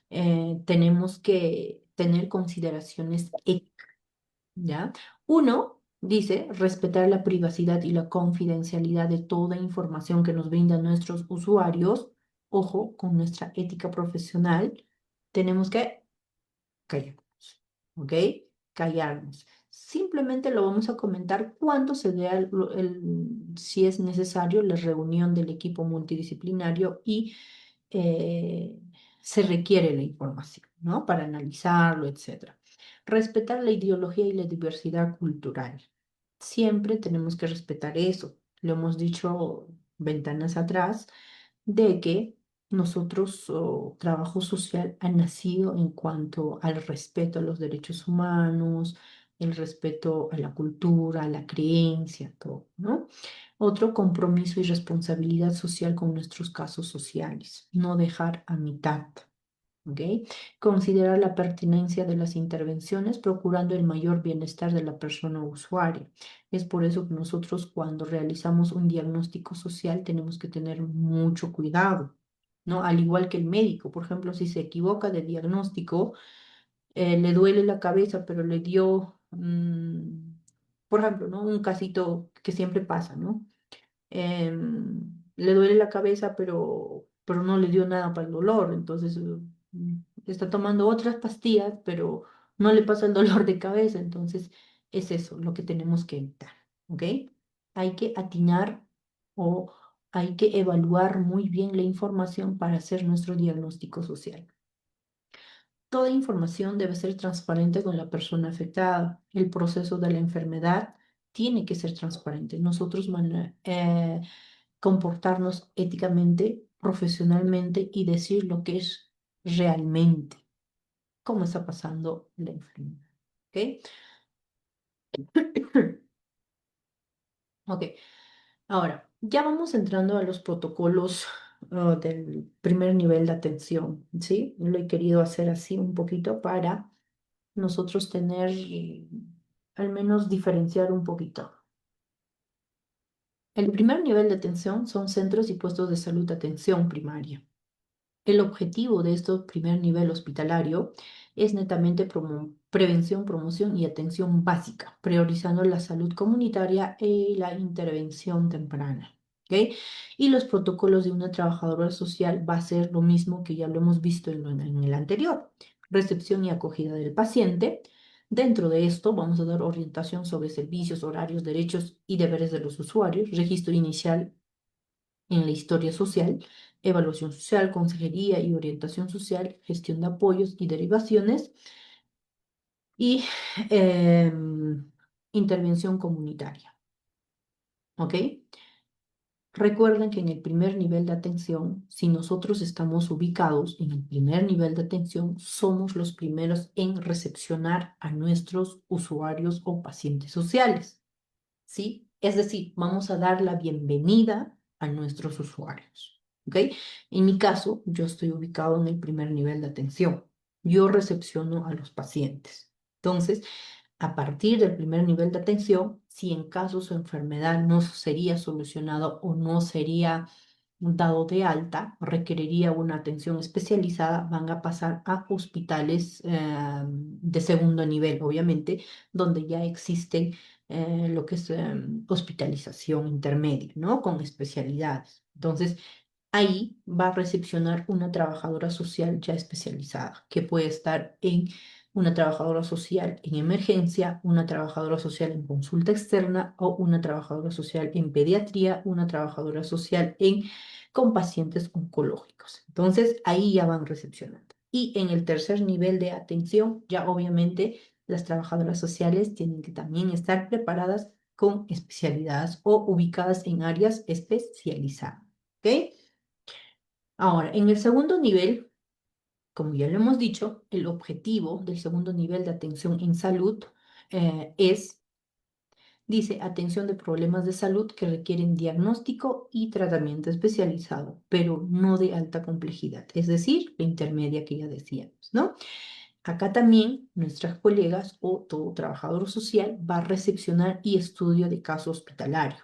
A: tenemos que tener consideraciones éticas, ¿ya? Uno dice respetar la privacidad y la confidencialidad de toda información que nos brindan nuestros usuarios. Ojo, con nuestra ética profesional, tenemos que callarnos, ¿ok? Callarnos. Simplemente lo vamos a comentar cuando se dé si es necesario, la reunión del equipo multidisciplinario y eh, se requiere la información, ¿no? Para analizarlo, etcétera. Respetar la ideología y la diversidad cultural. Siempre tenemos que respetar eso. Lo hemos dicho ventanas atrás, de que nosotros, trabajo social ha nacido en cuanto al respeto a los derechos humanos, el respeto a la cultura, a la creencia, todo, ¿no? Otro, compromiso y responsabilidad social con nuestros casos sociales, no dejar a mitad. ¿Ok? Considerar la pertinencia de las intervenciones procurando el mayor bienestar de la persona usuaria. Es por eso que nosotros cuando realizamos un diagnóstico social tenemos que tener mucho cuidado, ¿no? Al igual que el médico, por ejemplo, si se equivoca de diagnóstico, le duele la cabeza, pero le dio, por ejemplo, ¿no? Un casito que siempre pasa, ¿no? Le duele la cabeza, pero no le dio nada para el dolor, entonces está tomando otras pastillas, pero no le pasa el dolor de cabeza. Entonces, es eso lo que tenemos que evitar, ¿ok? Hay que atinar o hay que evaluar muy bien la información para hacer nuestro diagnóstico social. Toda información debe ser transparente con la persona afectada. El proceso de la enfermedad tiene que ser transparente. Nosotros comportarnos éticamente, profesionalmente y decir lo que es realmente, cómo está pasando la enfermedad. ¿Ok? Ok. Ahora, ya vamos entrando a los protocolos del primer nivel de atención, ¿sí? Lo he querido hacer así un poquito para nosotros tener, al menos diferenciar un poquito. El primer nivel de atención son centros y puestos de salud de atención primaria. El objetivo de este primer nivel hospitalario es netamente prevención, promoción y atención básica, priorizando la salud comunitaria y la intervención temprana. ¿Ok? Y los protocolos de una trabajadora social va a ser lo mismo que ya lo hemos visto en el anterior, recepción y acogida del paciente. Dentro de esto vamos a dar orientación sobre servicios, horarios, derechos y deberes de los usuarios, registro inicial en la historia social, evaluación social, consejería y orientación social, gestión de apoyos y derivaciones y intervención comunitaria. ¿Ok? Recuerden que en el primer nivel de atención, si nosotros estamos ubicados en el primer nivel de atención, somos los primeros en recepcionar a nuestros usuarios o pacientes sociales. ¿Sí? Es decir, vamos a dar la bienvenida a nuestros usuarios, ¿ok? En mi caso, yo estoy ubicado en el primer nivel de atención. Yo recepciono a los pacientes. Entonces, a partir del primer nivel de atención, si en caso su enfermedad no sería solucionada o no sería dado de alta, requeriría una atención especializada, van a pasar a hospitales de segundo nivel, obviamente, donde ya existen lo que es hospitalización intermedia, ¿no? Con especialidades. Entonces, ahí va a recepcionar una trabajadora social ya especializada, que puede estar en una trabajadora social en emergencia, una trabajadora social en consulta externa o una trabajadora social en pediatría, una trabajadora social con pacientes oncológicos. Entonces, ahí ya van recepcionando. Y en el tercer nivel de atención, ya obviamente las trabajadoras sociales tienen que también estar preparadas con especialidades o ubicadas en áreas especializadas. ¿Ok? Ahora, en el segundo nivel, como ya lo hemos dicho, el objetivo del segundo nivel de atención en salud dice, atención de problemas de salud que requieren diagnóstico y tratamiento especializado, pero no de alta complejidad, es decir, la intermedia que ya decíamos, ¿no? Acá también nuestras colegas o todo trabajador social va a recepcionar y estudio de caso hospitalario,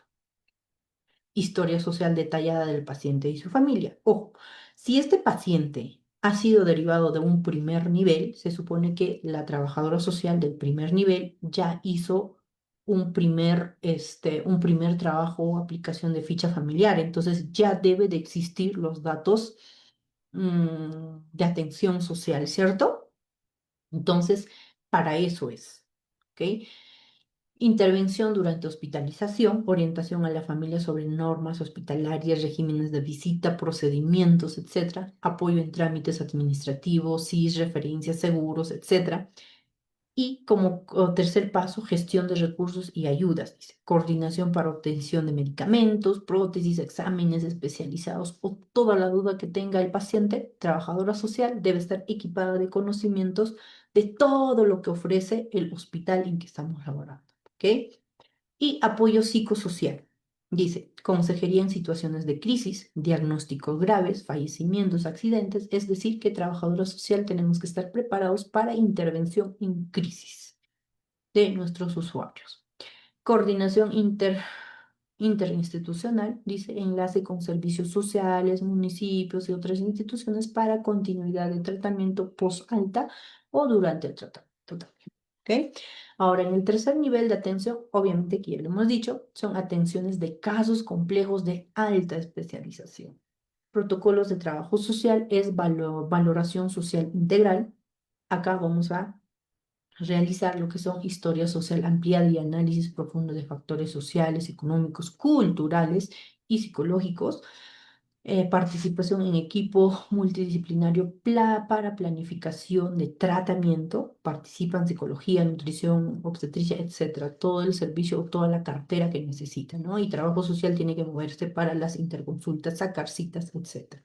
A: historia social detallada del paciente y su familia. Ojo, si este paciente ha sido derivado de un primer nivel, se supone que la trabajadora social del primer nivel ya hizo un primer trabajo o aplicación de ficha familiar. Entonces ya debe de existir los datos de atención social, ¿cierto? Entonces, para eso es. ¿Ok? Intervención durante hospitalización, orientación a la familia sobre normas hospitalarias, regímenes de visita, procedimientos, etcétera, apoyo en trámites administrativos, SIS, referencias, seguros, etcétera. Y como tercer paso, gestión de recursos y ayudas, dice, coordinación para obtención de medicamentos, prótesis, exámenes especializados o toda la duda que tenga el paciente, trabajadora social debe estar equipada de conocimientos de todo lo que ofrece el hospital en que estamos laborando. ¿Ok? Y apoyo psicosocial. Dice, consejería en situaciones de crisis, diagnósticos graves, fallecimientos, accidentes, es decir, que trabajadora social tenemos que estar preparados para intervención en crisis de nuestros usuarios. Coordinación interinstitucional, dice, enlace con servicios sociales, municipios y otras instituciones para continuidad de tratamiento post-alta o durante el tratamiento también. ¿Ok? Ahora, en el tercer nivel de atención, obviamente, que ya lo hemos dicho, son atenciones de casos complejos de alta especialización. Protocolos de trabajo social es valoración social integral. Acá vamos a realizar lo que son historia social ampliada y análisis profundo de factores sociales, económicos, culturales y psicológicos, participación en equipo multidisciplinario para planificación de tratamiento, participan psicología, nutrición, obstetricia, etcétera, todo el servicio, toda la cartera que necesitan, ¿no? Y trabajo social tiene que moverse para las interconsultas, sacar citas, etcétera.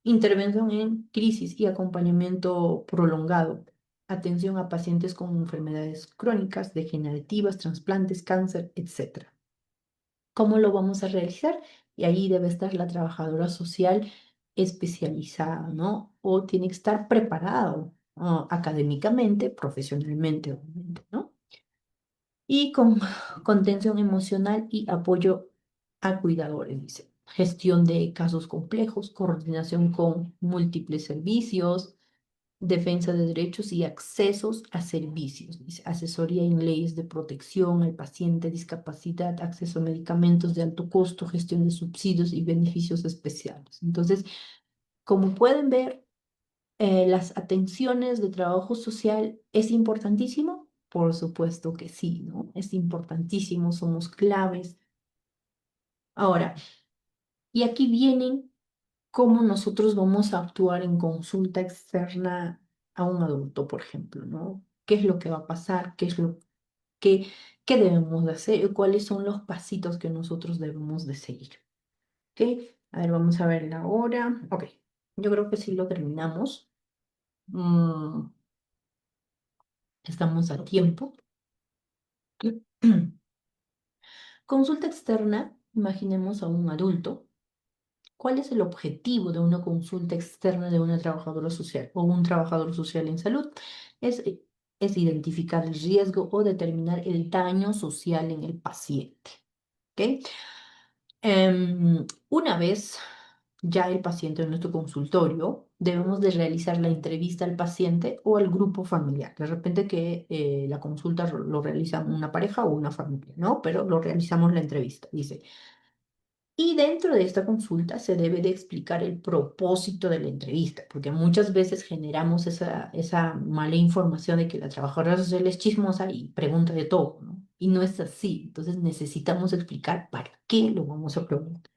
A: Intervención en crisis y acompañamiento prolongado. Atención a pacientes con enfermedades crónicas, degenerativas, trasplantes, cáncer, etcétera. ¿Cómo lo vamos a realizar? Y ahí debe estar la trabajadora social especializada, ¿no? O tiene que estar preparado, académicamente, profesionalmente, obviamente, ¿no? Y con contención emocional y apoyo a cuidadores, dice. Gestión de casos complejos, coordinación con múltiples servicios, defensa de derechos y accesos a servicios, dice. Asesoría en leyes de protección al paciente, discapacidad, acceso a medicamentos de alto costo, gestión de subsidios y beneficios especiales. Entonces, como pueden ver, las atenciones de trabajo social es importantísimo. Por supuesto que sí, ¿no? Es importantísimo, somos claves. Ahora, y aquí vienen cómo nosotros vamos a actuar en consulta externa a un adulto, por ejemplo, ¿no? ¿Qué es lo que va a pasar? ¿Qué, qué debemos de hacer? ¿Cuáles son los pasitos que nosotros debemos de seguir? ¿Ok? A ver, vamos a ver la hora. Ok, yo creo que sí lo terminamos. Mm, estamos a tiempo. Consulta externa, imaginemos a un adulto. ¿Cuál es el objetivo de una consulta externa de una trabajadora social o un trabajador social en salud? Es, eh, es identificar el riesgo o determinar el daño social en el paciente. ¿Ok? Una vez ya el paciente en nuestro consultorio, debemos de realizar la entrevista al paciente o al grupo familiar. De repente que la consulta lo realiza una pareja o una familia, ¿no? Pero lo realizamos la entrevista. Dice, y dentro de esta consulta se debe de explicar el propósito de la entrevista, porque muchas veces generamos esa mala información de que la trabajadora social es chismosa y pregunta de todo, ¿no? Y no es así. Entonces necesitamos explicar para qué lo vamos a preguntar.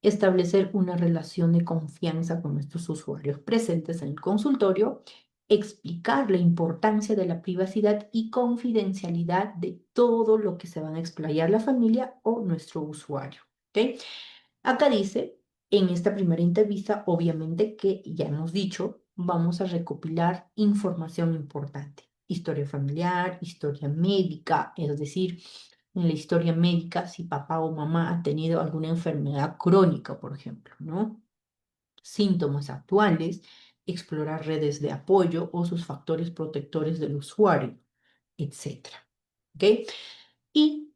A: Establecer una relación de confianza con nuestros usuarios presentes en el consultorio, explicar la importancia de la privacidad y confidencialidad de todo lo que se van a explayar la familia o nuestro usuario. ¿Ok? Acá dice, en esta primera entrevista, obviamente que ya hemos dicho, vamos a recopilar información importante. Historia familiar, historia médica, es decir, en la historia médica, si papá o mamá ha tenido alguna enfermedad crónica, por ejemplo, ¿no? Síntomas actuales, explorar redes de apoyo o sus factores protectores del usuario, etcétera. ¿Ok? Y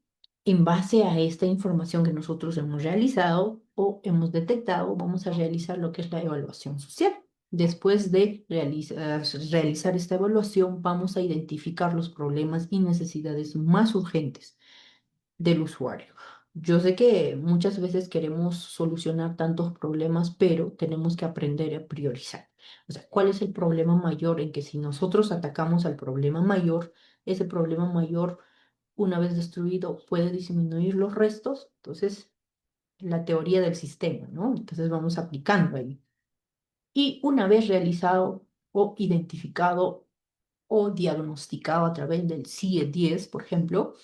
A: en base a esta información que nosotros hemos realizado o hemos detectado, vamos a realizar lo que es la evaluación social. Después de realizar esta evaluación, vamos a identificar los problemas y necesidades más urgentes del usuario. Yo sé que muchas veces queremos solucionar tantos problemas, pero tenemos que aprender a priorizar. O sea, ¿cuál es el problema mayor en que si nosotros atacamos al problema mayor, ese problema mayor, una vez destruido, puede disminuir los restos? Entonces, la teoría del sistema, ¿no? Entonces vamos aplicando ahí. Y una vez realizado o identificado o diagnosticado a través del CIE-10, por ejemplo,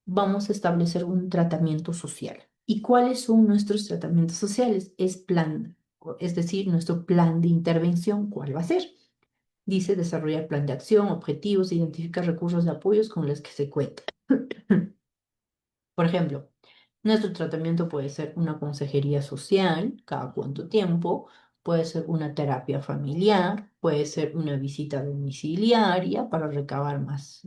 A: vamos a establecer un tratamiento social. ¿Y cuáles son nuestros tratamientos sociales? Es decir, nuestro plan de intervención, ¿cuál va a ser? Dice desarrollar plan de acción, objetivos, identificar recursos de apoyos con los que se cuenta. Por ejemplo, nuestro tratamiento puede ser una consejería social, cada cuánto tiempo, puede ser una terapia familiar, puede ser una visita domiciliaria para recabar más,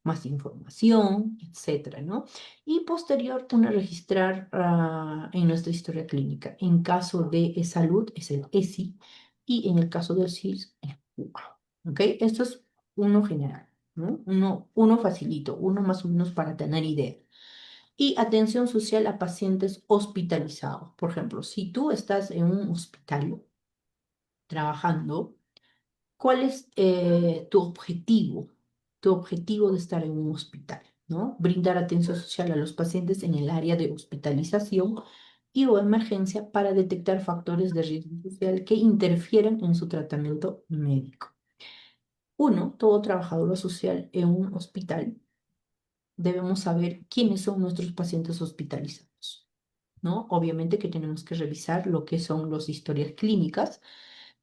A: más información, etcétera, ¿no? Y posterior, una registrar en nuestra historia clínica. En caso de salud, es el ESI, y en el caso del SIS, el PUA. ¿Ok? Esto es uno general, ¿no? Uno facilito, uno más o menos para tener idea. Y atención social a pacientes hospitalizados. Por ejemplo, si tú estás en un hospital trabajando, ¿cuál es tu objetivo? Tu objetivo de estar en un hospital, ¿no? Brindar atención social a los pacientes en el área de hospitalización y o emergencia para detectar factores de riesgo social que interfieran en su tratamiento médico. Uno, todo trabajador social en un hospital debemos saber quiénes son nuestros pacientes hospitalizados, ¿no? Obviamente que tenemos que revisar lo que son las historias clínicas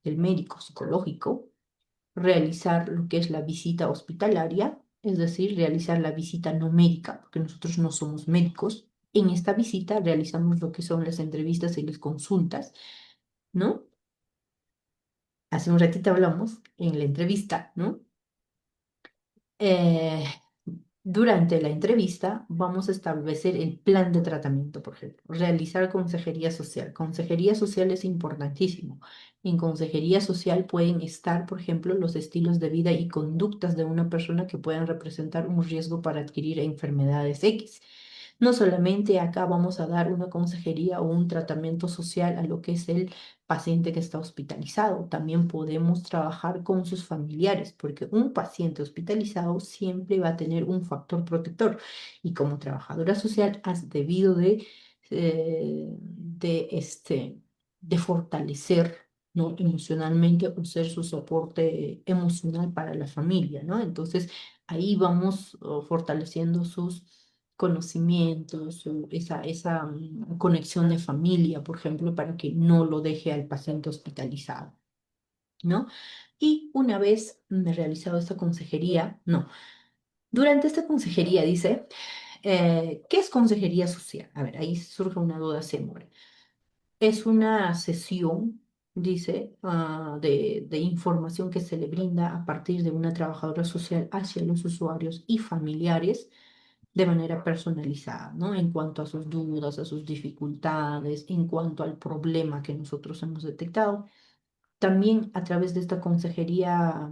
A: del médico psicológico, realizar lo que es la visita hospitalaria, es decir, realizar la visita no médica, porque nosotros no somos médicos. En esta visita realizamos lo que son las entrevistas y las consultas, ¿no? Hace un ratito hablamos en la entrevista, ¿no? Eh, Durante la entrevista vamos a establecer el plan de tratamiento, por ejemplo, realizar consejería social. Consejería social es importantísimo. En consejería social pueden estar, por ejemplo, los estilos de vida y conductas de una persona que puedan representar un riesgo para adquirir enfermedades X. No solamente acá vamos a dar una consejería o un tratamiento social a lo que es el paciente que está hospitalizado, también podemos trabajar con sus familiares, porque un paciente hospitalizado siempre va a tener un factor protector y como trabajadora social has debido de fortalecer, ¿no? Emocionalmente o ser su soporte emocional para la familia, ¿no? Entonces ahí vamos fortaleciendo sus conocimientos, o esa conexión de familia, por ejemplo, para que no lo deje al paciente hospitalizado, ¿no? Y una vez realizado esta consejería, no, durante esta consejería dice, ¿qué es consejería social? A ver, ahí surge una duda siempre. Es una sesión, dice, de información que se le brinda a partir de una trabajadora social hacia los usuarios y familiares de manera personalizada, ¿no? En cuanto a sus dudas, a sus dificultades, en cuanto al problema que nosotros hemos detectado. También a través de esta consejería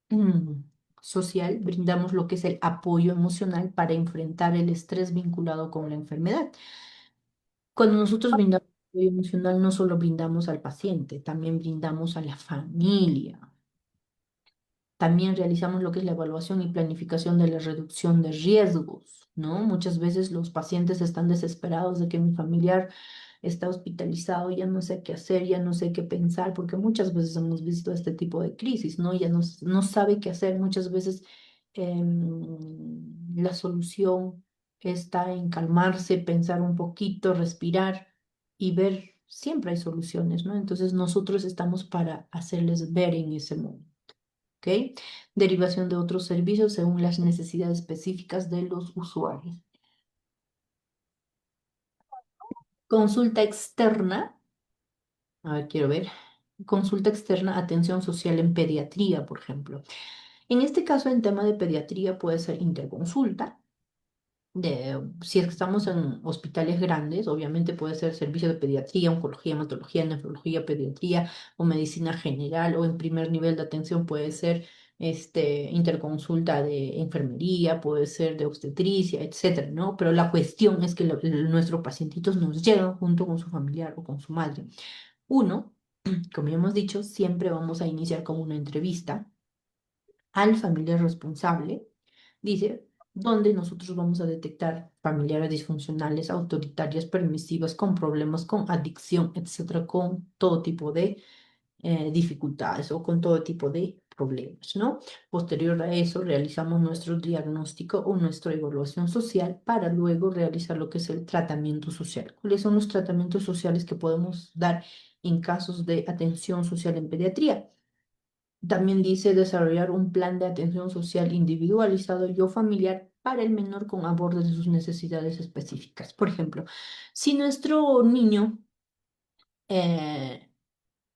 A: mm, social brindamos lo que es el apoyo emocional para enfrentar el estrés vinculado con la enfermedad. Cuando nosotros brindamos apoyo emocional, no solo brindamos al paciente, también brindamos a la familia. También realizamos lo que es la evaluación y planificación de la reducción de riesgos, ¿no? Muchas veces los pacientes están desesperados de que mi familiar está hospitalizado, ya no sé qué hacer, ya no sé qué pensar, porque muchas veces hemos visto este tipo de crisis, ¿no? Ya no sabe qué hacer, muchas veces la solución está en calmarse, pensar un poquito, respirar y ver, siempre hay soluciones, ¿no? Entonces nosotros estamos para hacerles ver en ese momento. ¿Ok? Derivación de otros servicios según las necesidades específicas de los usuarios. Consulta externa, a ver, quiero ver. Consulta externa, atención social en pediatría, por ejemplo. En este caso, en tema de pediatría puede ser interconsulta. Si es que estamos en hospitales grandes, obviamente puede ser servicio de pediatría, oncología, hematología, nefrología, pediatría o medicina general, o en primer nivel de atención puede ser interconsulta de enfermería, puede ser de obstetricia, etcétera, ¿no? Pero la cuestión es que nuestros pacientitos nos llegan junto con su familiar o con su madre. Uno, como ya hemos dicho, siempre vamos a iniciar con una entrevista al familiar responsable, dice, donde nosotros vamos a detectar familiares disfuncionales, autoritarias, permisivas, con problemas, con adicción, etcétera, con todo tipo de dificultades o con todo tipo de problemas, ¿no? Posterior a eso, realizamos nuestro diagnóstico o nuestra evaluación social para luego realizar lo que es el tratamiento social. ¿Cuáles son los tratamientos sociales que podemos dar en casos de atención social en pediatría? También dice desarrollar un plan de atención social individualizado y o familiar para el menor con abordaje de sus necesidades específicas. Por ejemplo, si nuestro niño eh,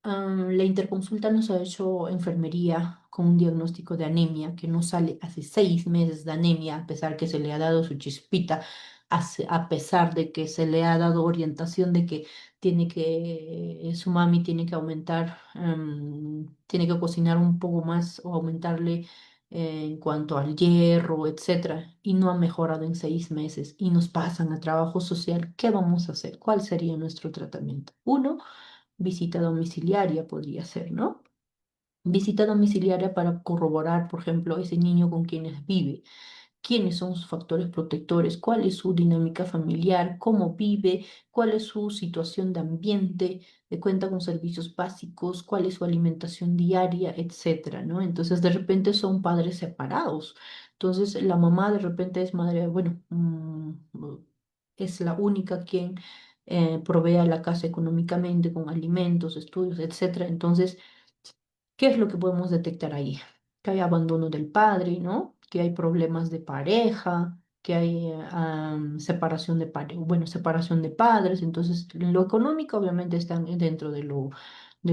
A: la interconsulta nos ha hecho enfermería con un diagnóstico de anemia que no sale hace 6 meses de anemia, a pesar que se le ha dado su chispita, a pesar de que se le ha dado orientación de que su mami tiene que aumentar, tiene que cocinar un poco más o aumentarle en cuanto al hierro, etcétera, y no ha mejorado en 6 meses y nos pasan a trabajo social. ¿Qué vamos a hacer? ¿Cuál sería nuestro tratamiento? Uno, visita domiciliaria podría ser, ¿no? Visita domiciliaria para corroborar, por ejemplo, ese niño con quienes vive, quiénes son sus factores protectores, cuál es su dinámica familiar, cómo vive, cuál es su situación de ambiente, de cuenta con servicios básicos, cuál es su alimentación diaria, etcétera, ¿no? Entonces, de repente son padres separados. Entonces, la mamá de repente es madre, bueno, es la única quien provee a la casa económicamente con alimentos, estudios, etcétera. Entonces, ¿qué es lo que podemos detectar ahí? Que hay abandono del padre, ¿no? Que hay problemas de pareja, que hay separación de bueno, separación de padres. Entonces, lo económico obviamente está dentro de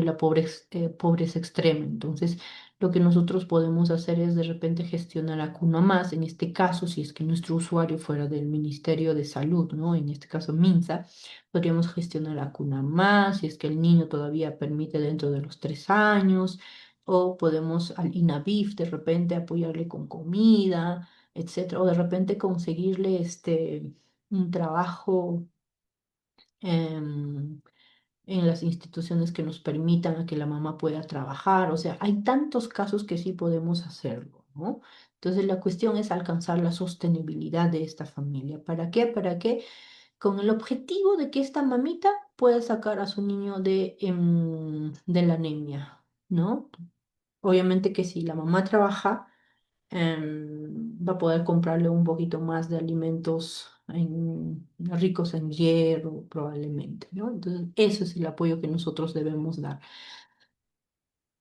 A: la pobreza extrema. Entonces, lo que nosotros podemos hacer es de repente gestionar a Cuna Más, en este caso, si es que nuestro usuario fuera del Ministerio de Salud, ¿no? En este caso, MINSA, podríamos gestionar a Cuna Más, si es que el niño todavía permite dentro de los 3 años, o podemos al INAVIF de repente apoyarle con comida, etcétera, o de repente conseguirle un trabajo em, en las instituciones que nos permitan a que la mamá pueda trabajar. O sea, hay tantos casos que sí podemos hacerlo, ¿no? Entonces la cuestión es alcanzar la sostenibilidad de esta familia. ¿Para qué? Para que con el objetivo de que esta mamita pueda sacar a su niño de la anemia, ¿no? Obviamente que si la mamá trabaja, va a poder comprarle un poquito más de alimentos ricos en hierro, probablemente, ¿no? Entonces, eso es el apoyo que nosotros debemos dar.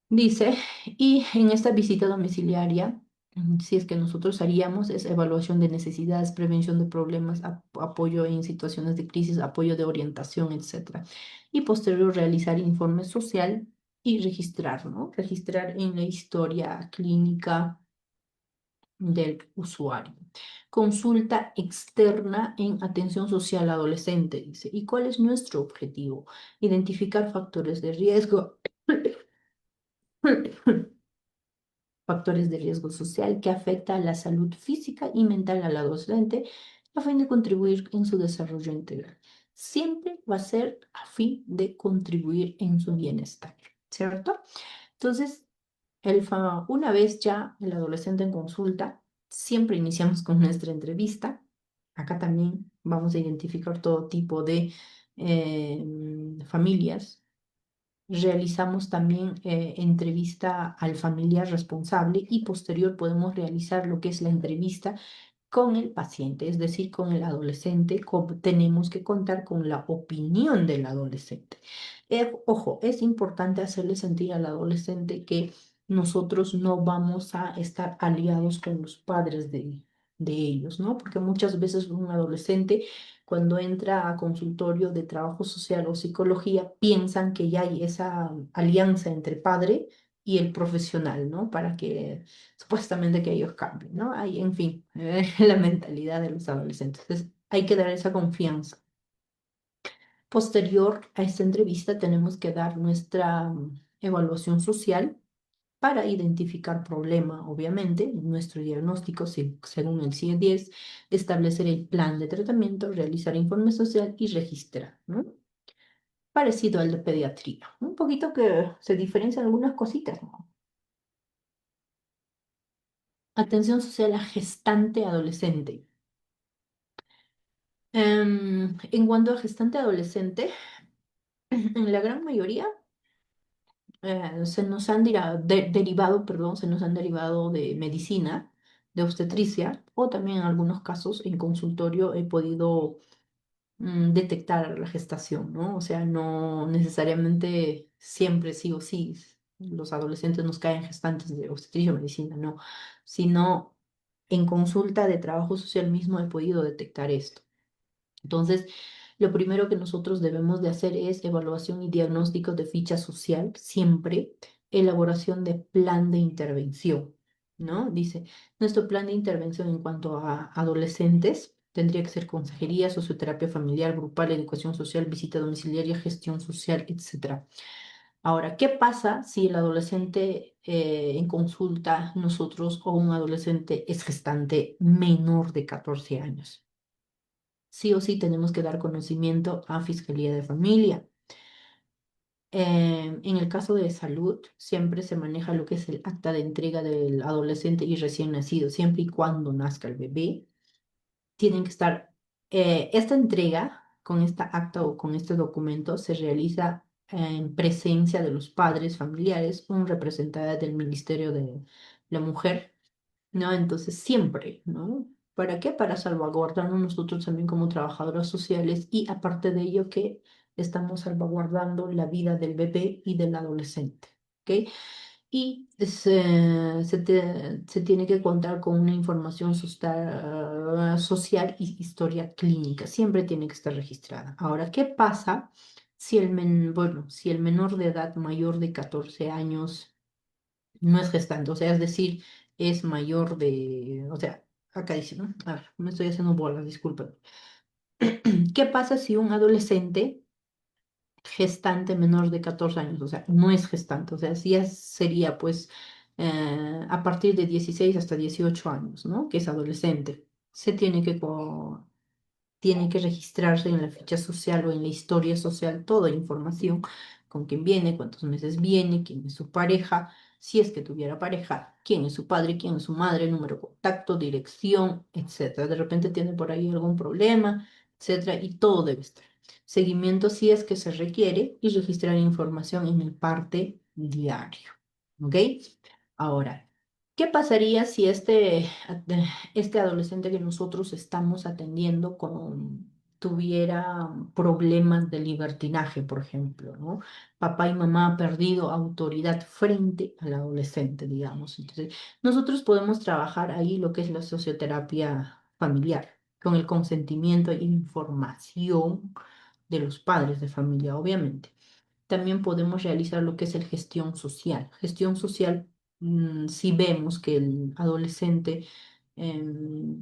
A: Dice, y en esta visita domiciliaria, si es que nosotros haríamos, es evaluación de necesidades, prevención de problemas, apoyo en situaciones de crisis, apoyo de orientación, etcétera. Y posterior realizar informe social y registrar, ¿no? Registrar en la historia clínica del usuario. Consulta externa en atención social adolescente, dice. ¿Y cuál es nuestro objetivo? Identificar factores de riesgo. Factores de riesgo social que afecta a la salud física y mental al adolescente a fin de contribuir en su desarrollo integral. Siempre va a ser a fin de contribuir en su bienestar, ¿cierto? Entonces, una vez ya el adolescente en consulta, siempre iniciamos con nuestra entrevista. Acá también vamos a identificar todo tipo de familias. Realizamos también entrevista al familiar responsable y posterior podemos realizar lo que es la entrevista con el paciente, es decir, con el adolescente. Tenemos que contar con la opinión del adolescente. Ojo, es importante hacerle sentir al adolescente que nosotros no vamos a estar aliados con los padres de ellos, ¿no? Porque muchas veces un adolescente cuando entra a consultorio de trabajo social o psicología piensan que ya hay esa alianza entre padre y el profesional, ¿no? Para que supuestamente que ellos cambien, ¿no? Hay, en fin, la mentalidad de los adolescentes. Entonces, hay que dar esa confianza. Posterior a esta entrevista, tenemos que dar nuestra evaluación social para identificar problema, obviamente, nuestro diagnóstico según el CIE-10, establecer el plan de tratamiento, realizar informe social y registrar, ¿no? Parecido al de pediatría, un poquito que se diferencian algunas cositas, ¿no? Atención social a gestante adolescente. En cuanto a gestante adolescente, en la gran mayoría se nos han derivado, perdón, se nos han derivado de medicina, de obstetricia, o también en algunos casos en consultorio he podido detectar la gestación, ¿no? O sea, no necesariamente siempre sí o sí los adolescentes nos caen gestantes de obstetricia o medicina, no, sino en consulta de trabajo social mismo he podido detectar esto. Entonces, lo primero que nosotros debemos de hacer es evaluación y diagnóstico de ficha social, siempre, elaboración de plan de intervención, ¿no? Dice, nuestro plan de intervención en cuanto a adolescentes tendría que ser consejería, socioterapia familiar, grupal, educación social, visita domiciliaria, gestión social, etcétera. Ahora, ¿qué pasa si el adolescente en consulta nosotros o un adolescente es gestante menor de 14 años? Sí o sí tenemos que dar conocimiento a Fiscalía de Familia. En el caso de salud, siempre se maneja lo que es el acta de entrega del adolescente y recién nacido, siempre y cuando nazca el bebé. Tienen que estar, esta entrega con esta acta o con este documento se realiza en presencia de los padres familiares, un representante del Ministerio de la Mujer, ¿no? Entonces, siempre, ¿no? ¿Para qué? Para salvaguardarnos nosotros también como trabajadoras sociales y aparte de ello que estamos salvaguardando la vida del bebé y del adolescente, ¿ok? Y se tiene que contar con una información social y historia clínica. Siempre tiene que estar registrada. Ahora, ¿qué pasa si bueno, si el menor de edad mayor de 14 años no es gestante? O sea, es decir, es mayor de, o sea, acá dice, ¿no? A ver, me estoy haciendo bolas, disculpen. ¿Qué pasa si un adolescente gestante menor de 14 años, o sea, no es gestante, o sea, sí sería pues a partir de 16 hasta 18 años, ¿no? Que es adolescente. Se tiene que registrarse en la ficha social o en la historia social toda información, con quién viene, cuántos meses viene, quién es su pareja, si es que tuviera pareja, quién es su padre, quién es su madre, número de contacto, dirección, etcétera. De repente tiene por ahí algún problema, etcétera, y todo debe estar. Seguimiento si es que se requiere y registrar información en el parte diario. ¿Ok? Ahora, ¿qué pasaría si este adolescente que nosotros estamos atendiendo tuviera problemas de libertinaje, por ejemplo, ¿no? Papá y mamá han perdido autoridad frente al adolescente, digamos. Entonces, nosotros podemos trabajar ahí lo que es la socioterapia familiar, con el consentimiento e información de los padres de familia, obviamente. También podemos realizar lo que es el gestión social. Gestión social, si vemos que el adolescente em,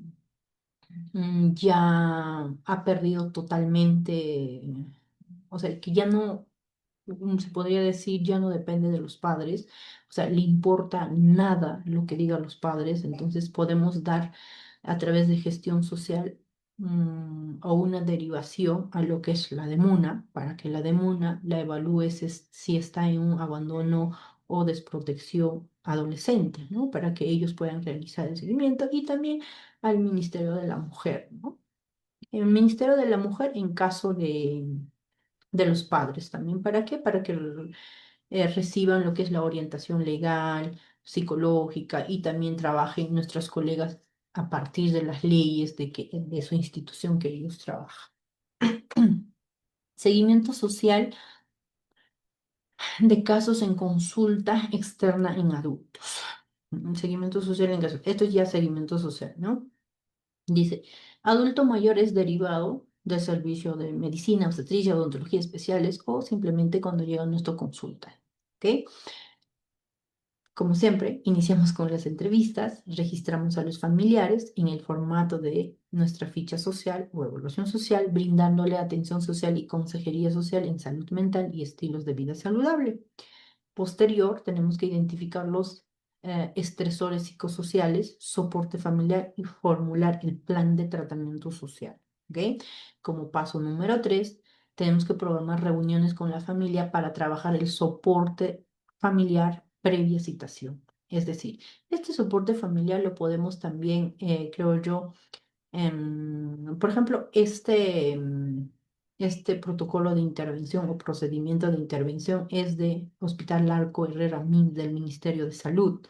A: ya ha perdido totalmente, o sea, que ya no, se podría decir, ya no depende de los padres, o sea, le importa nada lo que digan los padres, entonces podemos dar a través de gestión social o una derivación a lo que es la DEMUNA, para que la DEMUNA la evalúe si está en un abandono o desprotección adolescente, ¿no? Para que ellos puedan realizar el seguimiento y también al Ministerio de la Mujer, ¿no? El Ministerio de la Mujer en caso de los padres también. ¿Para qué? Para que reciban lo que es la orientación legal, psicológica y también trabajen nuestras colegas a partir de las leyes de su institución que ellos trabajan. Seguimiento social de casos en consulta externa en adultos. Seguimiento social en casos. Esto es ya seguimiento social, ¿no? Dice, adulto mayor es derivado del servicio de medicina, obstetricia, odontología especiales o simplemente cuando llega a nuestra consulta. ¿Ok? Como siempre, iniciamos con las entrevistas, registramos a los familiares en el formato de nuestra ficha social o evaluación social, brindándole atención social y consejería social en salud mental y estilos de vida saludable. Posterior, tenemos que identificar los estresores psicosociales, soporte familiar y formular el plan de tratamiento social. ¿Ok? Como paso número 3, tenemos que programar reuniones con la familia para trabajar el soporte familiar previa citación. Es decir, este soporte familiar lo podemos también, creo yo, por ejemplo, este protocolo de intervención o procedimiento de intervención es de Hospital Larco Herrera Min del Ministerio de Salud,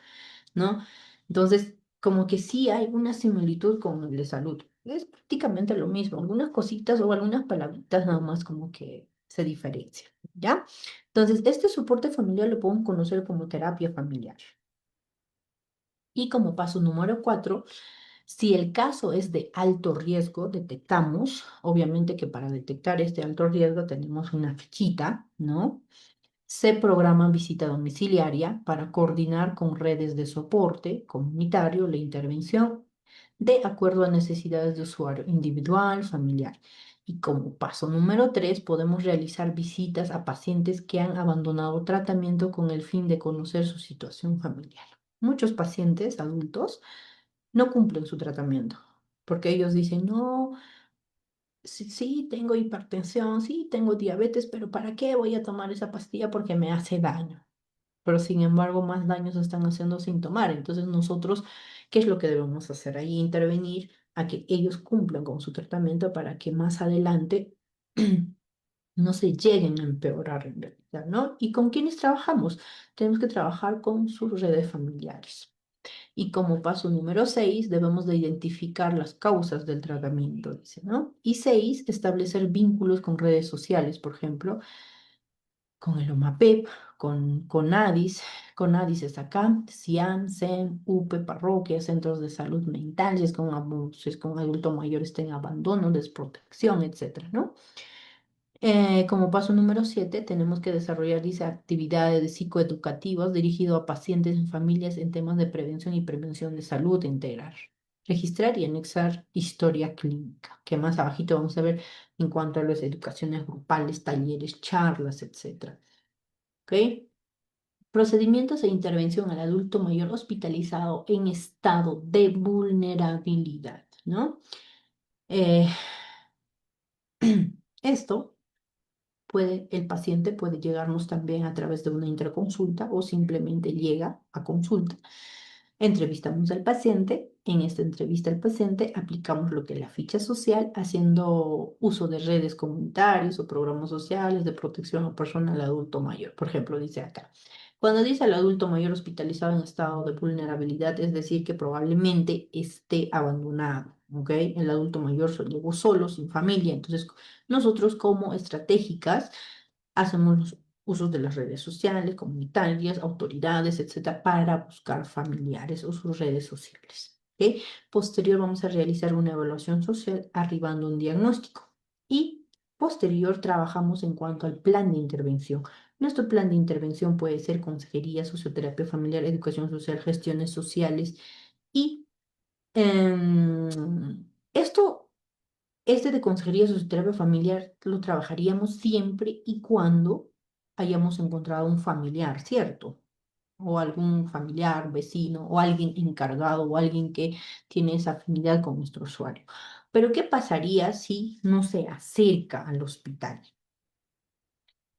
A: ¿no? Entonces, como que sí hay una similitud con el de salud. Es prácticamente lo mismo, algunas cositas o algunas palabritas nada más como que se diferencian, ¿ya? Entonces, este soporte familiar lo podemos conocer como terapia familiar. Y como paso número 4, si el caso es de alto riesgo, detectamos, obviamente que para detectar este alto riesgo tenemos una fichita, ¿no? Se programa visita domiciliaria para coordinar con redes de soporte comunitario la intervención de acuerdo a necesidades de usuario individual, familiar. Y como paso número 3, podemos realizar visitas a pacientes que han abandonado tratamiento con el fin de conocer su situación familiar. Muchos pacientes adultos no cumplen su tratamiento porque ellos dicen, no, sí, sí, tengo hipertensión, sí, tengo diabetes, pero ¿para qué voy a tomar esa pastilla? Porque me hace daño. Pero sin embargo, más daños se están haciendo sin tomar. Entonces nosotros, ¿qué es lo que debemos hacer ahí? Intervenir a que ellos cumplan con su tratamiento para que más adelante no se lleguen a empeorar en realidad, ¿no? ¿Y con quiénes trabajamos? Tenemos que trabajar con sus redes familiares. Y como paso número 6, debemos de identificar las causas del tratamiento, dice, ¿no? Y 6, establecer vínculos con redes sociales, por ejemplo, con el OMAPEP, con ADIS. Con ADIS es acá, CIAN, CEN, UPE, parroquias, centros de salud mental, si es con adulto mayor está en abandono, desprotección, etcétera, ¿no? Como paso número 7, tenemos que desarrollar, dice, actividades psicoeducativas dirigidas a pacientes en familias en temas de prevención y prevención de salud integral. Registrar y anexar historia clínica, que más abajito vamos a ver en cuanto a las educaciones grupales, talleres, charlas, etcétera. ¿Ok? Procedimientos e intervención al adulto mayor hospitalizado en estado de vulnerabilidad, ¿no? Eh, esto el paciente puede llegarnos también a través de una interconsulta o simplemente llega a consulta. Entrevistamos al paciente. En esta entrevista al paciente aplicamos lo que es la ficha social, haciendo uso de redes comunitarias o programas sociales de protección a personal adulto mayor. Por ejemplo, dice acá. Cuando dice al adulto mayor hospitalizado en estado de vulnerabilidad, es decir, que probablemente esté abandonado, ¿ok? El adulto mayor llegó solo, sin familia. Entonces, nosotros como estratégicas hacemos los usos de las redes sociales, comunitarias, autoridades, etcétera, para buscar familiares o sus redes sociales. ¿Ok? Posterior vamos a realizar una evaluación social arribando a un diagnóstico. Y posterior trabajamos en cuanto al plan de intervención. Nuestro plan de intervención puede ser consejería, socioterapia familiar, educación social, gestiones sociales y esto este de consejería socioterapia familiar lo trabajaríamos siempre y cuando hayamos encontrado un familiar, ¿cierto? O algún familiar, vecino, o alguien encargado, o alguien que tiene esa afinidad con nuestro usuario. Pero ¿qué pasaría si no se acerca al hospital?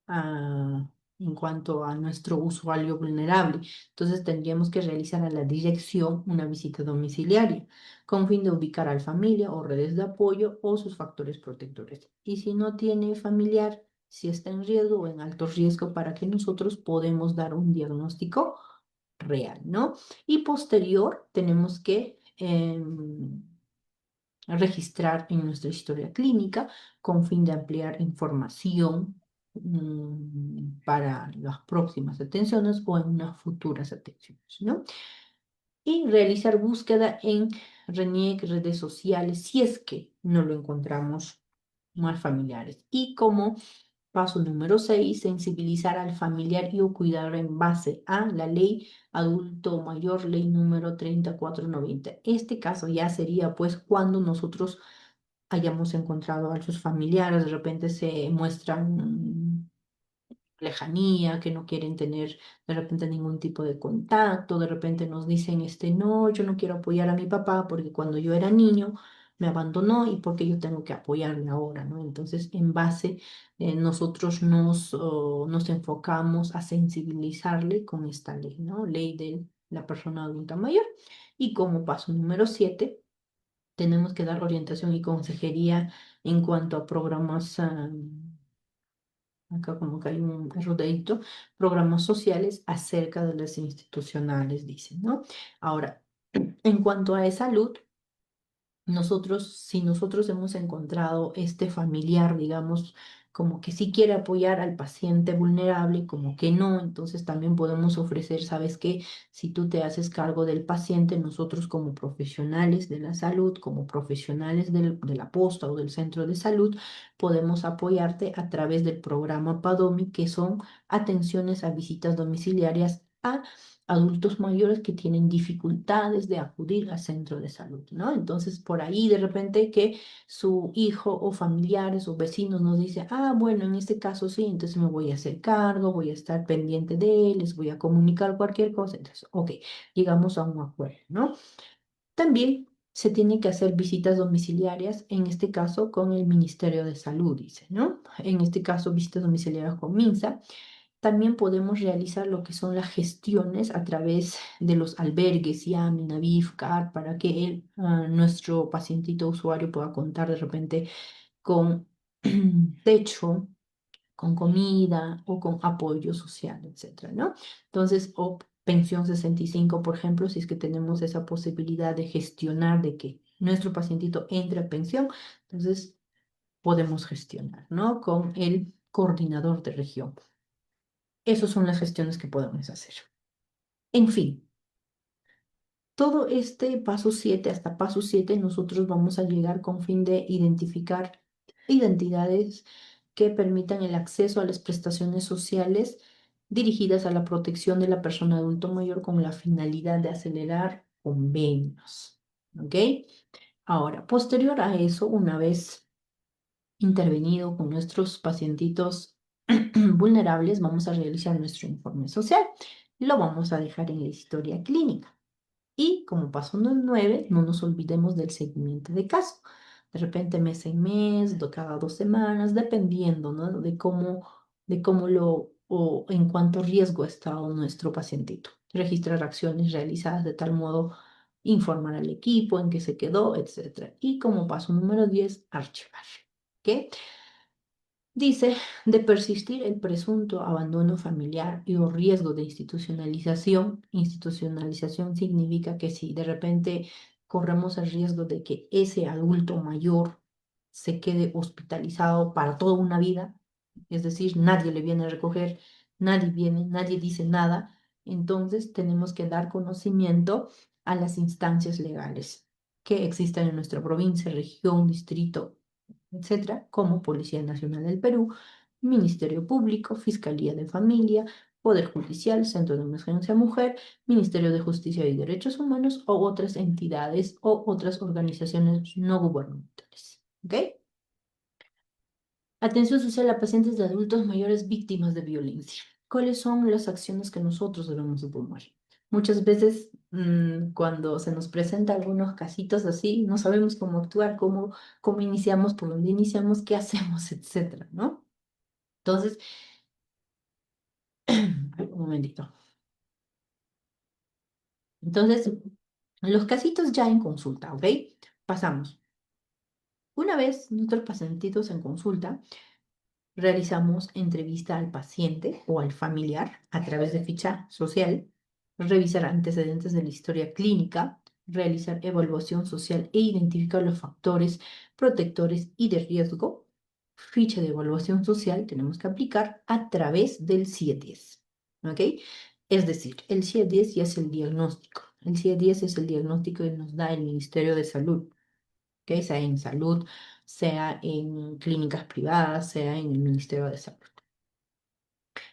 A: ah, en cuanto a nuestro usuario vulnerable. Entonces tendríamos que realizar a la dirección una visita domiciliaria con fin de ubicar al familia o redes de apoyo o sus factores protectores. Y si no tiene familiar, si está en riesgo o en alto riesgo, para que nosotros podemos dar un diagnóstico real, ¿no? Y posterior tenemos que registrar en nuestra historia clínica con fin de ampliar información para las próximas atenciones o en unas futuras atenciones, ¿no? Y realizar búsqueda en RENIEC, redes sociales, si es que no lo encontramos más familiares. Y como paso número 6, sensibilizar al familiar y o cuidador en base a la ley adulto mayor, ley número 3490. Este caso ya sería pues cuando nosotros hayamos encontrado a sus familiares, de repente se muestran lejanía, que no quieren tener de repente ningún tipo de contacto, de repente nos dicen, no, yo no quiero apoyar a mi papá porque cuando yo era niño me abandonó y porque yo tengo que apoyarle ahora, ¿no? Entonces, en base, nosotros nos enfocamos a sensibilizarle con esta ley, ¿no? Ley de la persona adulta mayor. Y como paso número 7, tenemos que dar orientación y consejería en cuanto a programas, acá como que hay un rodeito, programas sociales acerca de las institucionales, dicen, ¿no? Ahora, en cuanto a salud, si nosotros hemos encontrado este familiar, digamos, como que sí quiere apoyar al paciente vulnerable, como que no, entonces también podemos ofrecer, ¿sabes qué? Si tú te haces cargo del paciente, nosotros como profesionales de la salud, como profesionales de la posta o del centro de salud, podemos apoyarte a través del programa PADOMI, que son atenciones a visitas domiciliarias a adultos mayores que tienen dificultades de acudir al centro de salud, ¿no? Entonces, por ahí de repente que su hijo o familiares o vecinos nos dice, bueno, en este caso sí, entonces me voy a hacer cargo, voy a estar pendiente de él, les voy a comunicar cualquier cosa, entonces, ok, llegamos a un acuerdo, ¿no? También se tiene que hacer visitas domiciliarias, en este caso con el Ministerio de Salud, dice, ¿no? En este caso, visitas domiciliarias con MINSA. También podemos realizar lo que son las gestiones a través de los albergues, IAM, INAVIF, CAR, para que nuestro pacientito usuario pueda contar de repente con techo, con comida o con apoyo social, etcétera, ¿no? Entonces, o pensión 65, por ejemplo, si es que tenemos esa posibilidad de gestionar de que nuestro pacientito entre a pensión, entonces podemos gestionar, ¿no? Con el coordinador de región. Esas son las gestiones que podemos hacer. En fin, todo este paso 7 hasta paso 7 nosotros vamos a llegar con fin de identificar identidades que permitan el acceso a las prestaciones sociales dirigidas a la protección de la persona adulto mayor con la finalidad de acelerar convenios. ¿Ok? Ahora, posterior a eso, una vez intervenido con nuestros pacientitos vulnerables, vamos a realizar nuestro informe social. Lo vamos a dejar en la historia clínica. Y como paso 9, no nos olvidemos del seguimiento de caso. De repente mes en mes, cada 2 semanas, dependiendo, ¿no? De cómo o en cuánto riesgo ha estado nuestro pacientito. Registrar acciones realizadas de tal modo, informar al equipo en qué se quedó, etcétera. Y como paso número 10, archivar. ¿Ok? Dice, de persistir el presunto abandono familiar y o riesgo de institucionalización. Institucionalización significa que si de repente corremos el riesgo de que ese adulto mayor se quede hospitalizado para toda una vida, es decir, nadie le viene a recoger, nadie viene, nadie dice nada, entonces tenemos que dar conocimiento a las instancias legales que existen en nuestra provincia, región, distrito, etcétera, como Policía Nacional del Perú, Ministerio Público, Fiscalía de Familia, Poder Judicial, Centro de Emergencia Mujer, Ministerio de Justicia y Derechos Humanos o otras entidades o otras organizaciones no gubernamentales. ¿Ok? Atención social a pacientes de adultos mayores víctimas de violencia. ¿Cuáles son las acciones que nosotros debemos de tomar? Muchas veces, cuando se nos presenta algunos casitos así, no sabemos cómo actuar, cómo iniciamos, por dónde iniciamos, qué hacemos, etcétera, ¿no? Entonces, un momentito. Entonces, los casitos ya en consulta, ¿ok? Pasamos. Una vez nuestros pacientitos en consulta, realizamos entrevista al paciente o al familiar a través de ficha social, revisar antecedentes de la historia clínica, realizar evaluación social e identificar los factores protectores y de riesgo. Ficha de evaluación social tenemos que aplicar a través del CIE-10, ¿ok? Es decir, el CIE-10 ya es el diagnóstico. El CIE-10 es el diagnóstico que nos da el Ministerio de Salud, ¿ok? Sea en salud, sea en clínicas privadas, sea en el Ministerio de Salud.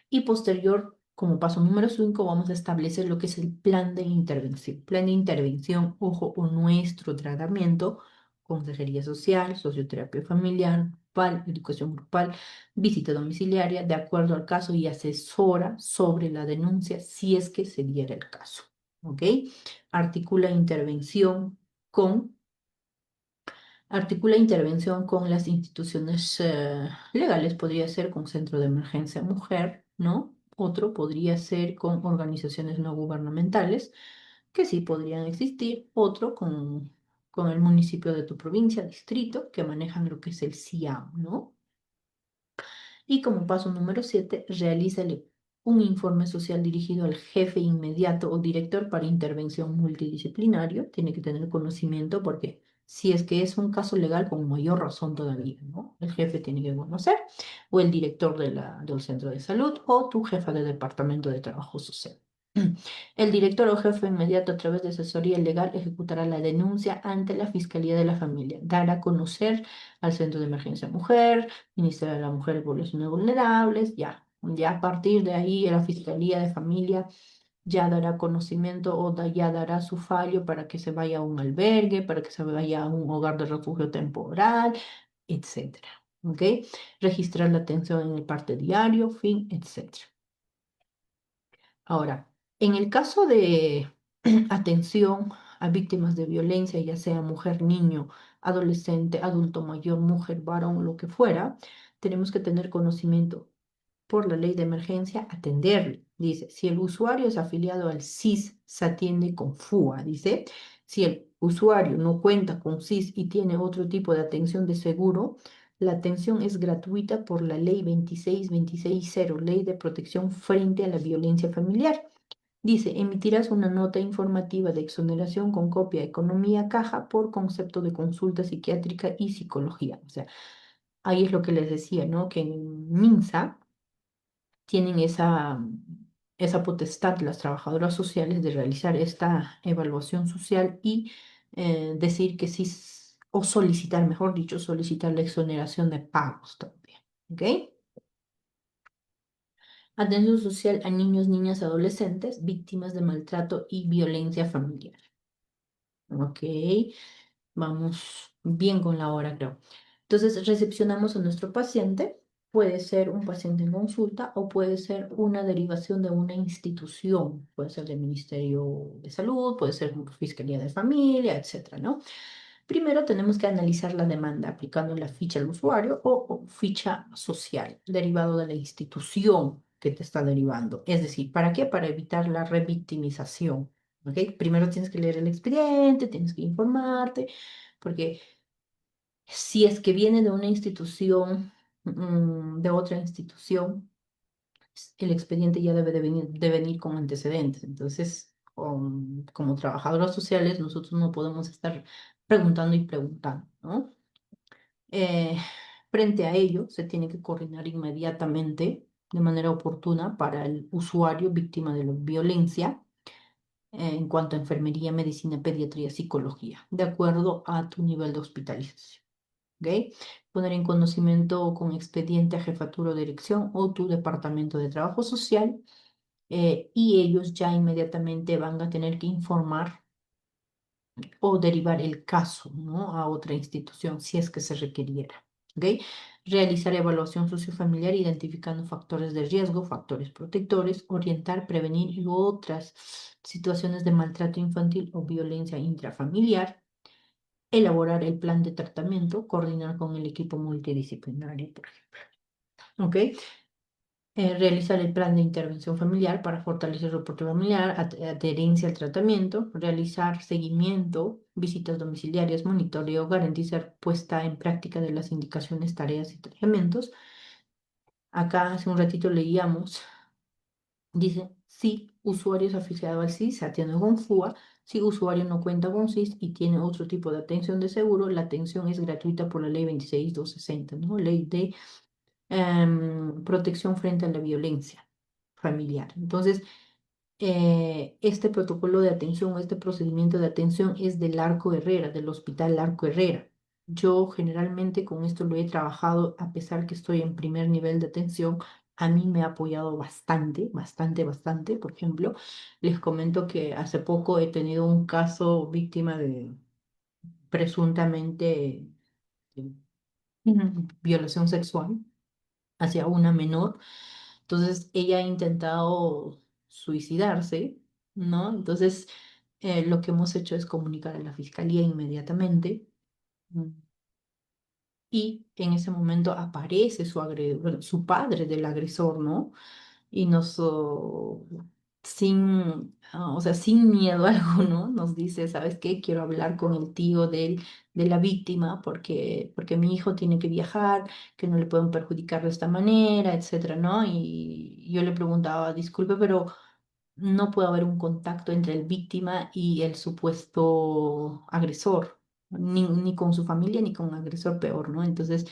A: Y posterior, como paso número 5, vamos a establecer lo que es el plan de intervención. Plan de intervención, ojo, o nuestro tratamiento, consejería social, socioterapia familiar, grupal, educación grupal, visita domiciliaria, de acuerdo al caso y asesora sobre la denuncia si es que se diera el caso. ¿Ok? Articula intervención con Articula intervención con las instituciones legales, podría ser con Centro de Emergencia Mujer, ¿no? Otro podría ser con organizaciones no gubernamentales, que sí podrían existir. Otro con el municipio de tu provincia, distrito, que manejan lo que es el CIAM, ¿no? Y como paso número 7, realízale un informe social dirigido al jefe inmediato o director para intervención multidisciplinario. Tiene que tener conocimiento porque si es que es un caso legal, con mayor razón todavía, ¿no? El jefe tiene que conocer, o el director del centro de salud, o tu jefa de departamento de trabajo social. El director o jefe inmediato a través de asesoría legal ejecutará la denuncia ante la Fiscalía de la Familia, dará a conocer al Centro de Emergencia Mujer, Ministerio de la Mujer y Poblaciones Vulnerables, ya a partir de ahí la Fiscalía de Familia ya dará conocimiento o ya dará su fallo para que se vaya a un albergue, para que se vaya a un hogar de refugio temporal, etcétera. ¿Ok? Registrar la atención en el parte diario, fin, etcétera. Ahora, en el caso de atención a víctimas de violencia, ya sea mujer, niño, adolescente, adulto mayor, mujer, varón, lo que fuera, tenemos que tener conocimiento por la ley de emergencia, atenderle. Dice, si el usuario es afiliado al SIS, se atiende con FUA. Dice, si el usuario no cuenta con SIS y tiene otro tipo de atención de seguro, la atención es gratuita por la ley 26260, Ley de Protección frente a la Violencia Familiar. Dice, emitirás una nota informativa de exoneración con copia de economía caja por concepto de consulta psiquiátrica y psicología. O sea, ahí es lo que les decía, ¿no? Que en MINSA tienen esa potestad las trabajadoras sociales de realizar esta evaluación social y decir que sí, o solicitar, mejor dicho, solicitar la exoneración de pagos también. ¿Ok? Atención social a niños, niñas, adolescentes, víctimas de maltrato y violencia familiar. ¿Ok? Vamos bien con la hora, creo. Entonces, recepcionamos a nuestro paciente. Puede ser un paciente en consulta o puede ser una derivación de una institución. Puede ser del Ministerio de Salud, puede ser Fiscalía de Familia, etcétera, ¿no? Primero tenemos que analizar la demanda aplicando la ficha al usuario o ficha social, derivado de la institución que te está derivando. Es decir, ¿para qué? Para evitar la revictimización. ¿Ok? Primero tienes que leer el expediente, tienes que informarte, porque si es que viene de una institución, de otra institución, el expediente ya debe de venir con antecedentes. Entonces, como trabajadoras sociales, nosotros no podemos estar preguntando y preguntando, ¿no? Eh, Frente a ello, se tiene que coordinar inmediatamente, de manera oportuna, para el usuario víctima de la violencia en cuanto a enfermería, medicina, pediatría, psicología, de acuerdo a tu nivel de hospitalización. ¿Ok? Poner en conocimiento con expediente a jefatura o dirección o tu departamento de trabajo social, y ellos ya inmediatamente van a tener que informar o derivar el caso, ¿no? A otra institución si es que se requiriera. ¿Ok? Realizar evaluación sociofamiliar identificando factores de riesgo, factores protectores, orientar, prevenir y otras situaciones de maltrato infantil o violencia intrafamiliar, elaborar el plan de tratamiento, coordinar con el equipo multidisciplinario, por ejemplo. ¿Ok? Realizar el plan de intervención familiar para fortalecer el soporte familiar, adherencia al tratamiento, realizar seguimiento, visitas domiciliarias, monitoreo, garantizar puesta en práctica de las indicaciones, tareas y tratamientos. Acá hace un ratito leíamos, dice, si usuario es afiliado al SIS, se atiende con FUA. Si usuario no cuenta con SIS y tiene otro tipo de atención de seguro, la atención es gratuita por la ley 26260, ¿no? Ley de protección frente a la violencia familiar. Entonces, este protocolo de atención, este procedimiento de atención es del Arco Herrera, del Hospital Arco Herrera. Yo generalmente con esto lo he trabajado, a pesar que estoy en primer nivel de atención, a mí me ha apoyado bastante, bastante, bastante. Por ejemplo, les comento que hace poco he tenido un caso víctima de presuntamente violación sexual hacia una menor. Entonces, ella ha intentado suicidarse, ¿no? Entonces, lo que hemos hecho es comunicar a la fiscalía inmediatamente. mm, Y en ese momento aparece bueno, su padre del agresor, ¿no? Y o sea, sin miedo alguno, nos dice, ¿sabes qué? Quiero hablar con el tío de la víctima porque mi hijo tiene que viajar, que no le pueden perjudicar de esta manera, etcétera, ¿no? Y yo le preguntaba, disculpe, pero no puede haber un contacto entre el víctima y el supuesto agresor, ni con su familia, ni con el agresor peor, ¿no? Entonces,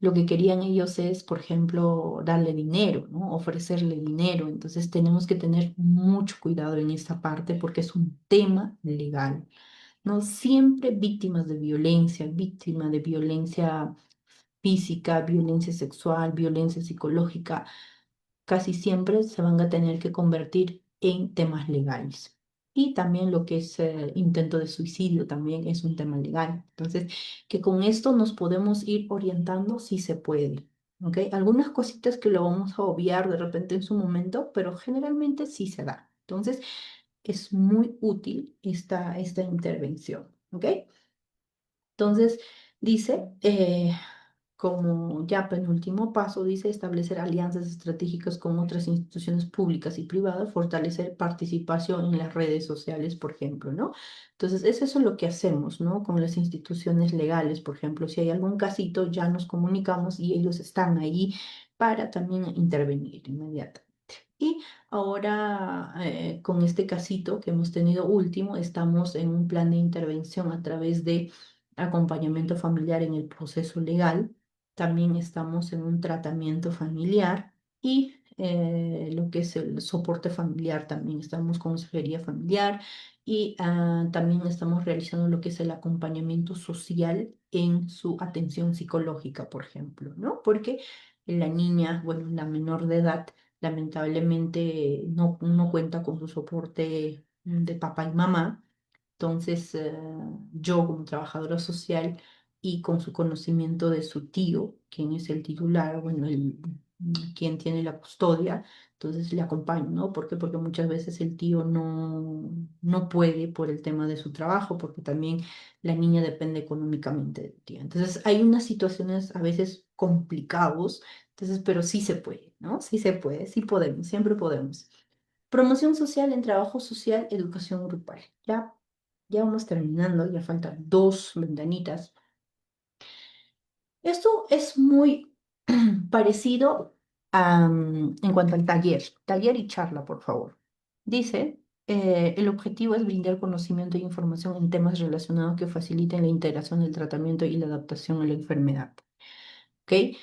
A: lo que querían ellos es, por ejemplo, darle dinero, ¿no? Ofrecerle dinero. Entonces, tenemos que tener mucho cuidado en esta parte porque es un tema legal, ¿no? Siempre víctimas de violencia física, violencia sexual, violencia psicológica, casi siempre se van a tener que convertir en temas legales. Y también lo que es intento de suicidio también es un tema legal. Entonces, que con esto nos podemos ir orientando si se puede. ¿Ok? Algunas cositas que lo vamos a obviar de repente en su momento, pero generalmente sí se da. Entonces, es muy útil esta intervención, ¿ok? Entonces, dice, como ya penúltimo paso, dice establecer alianzas estratégicas con otras instituciones públicas y privadas, fortalecer participación en las redes sociales, por ejemplo, ¿no? Entonces, es eso lo que hacemos, ¿no? Con las instituciones legales, por ejemplo, si hay algún casito, ya nos comunicamos y ellos están ahí para también intervenir inmediatamente. Y ahora, con este casito que hemos tenido último, estamos en un plan de intervención a través de acompañamiento familiar en el proceso legal. También estamos en un tratamiento familiar y lo que es el soporte familiar. También estamos con consejería familiar y también estamos realizando lo que es el acompañamiento social en su atención psicológica, por ejemplo, ¿no? Porque la niña, bueno, la menor de edad, lamentablemente no cuenta con su soporte de papá y mamá. Entonces, yo como trabajadora social y con su conocimiento de su tío, quien es el titular, bueno, quien tiene la custodia, entonces le acompaño, ¿no? ¿Por qué? Porque muchas veces el tío no puede por el tema de su trabajo, porque también la niña depende económicamente del tío. Entonces, hay unas situaciones a veces complicadas, entonces, pero sí se puede, ¿no? Sí se puede, sí podemos, siempre podemos. Promoción social en trabajo social, educación grupal. Ya vamos terminando, ya faltan dos ventanitas. Esto es muy parecido en cuanto al taller y charla, por favor. Dice, el objetivo es brindar conocimiento e información en temas relacionados que faciliten la integración del tratamiento y la adaptación a la enfermedad. ¿Ok?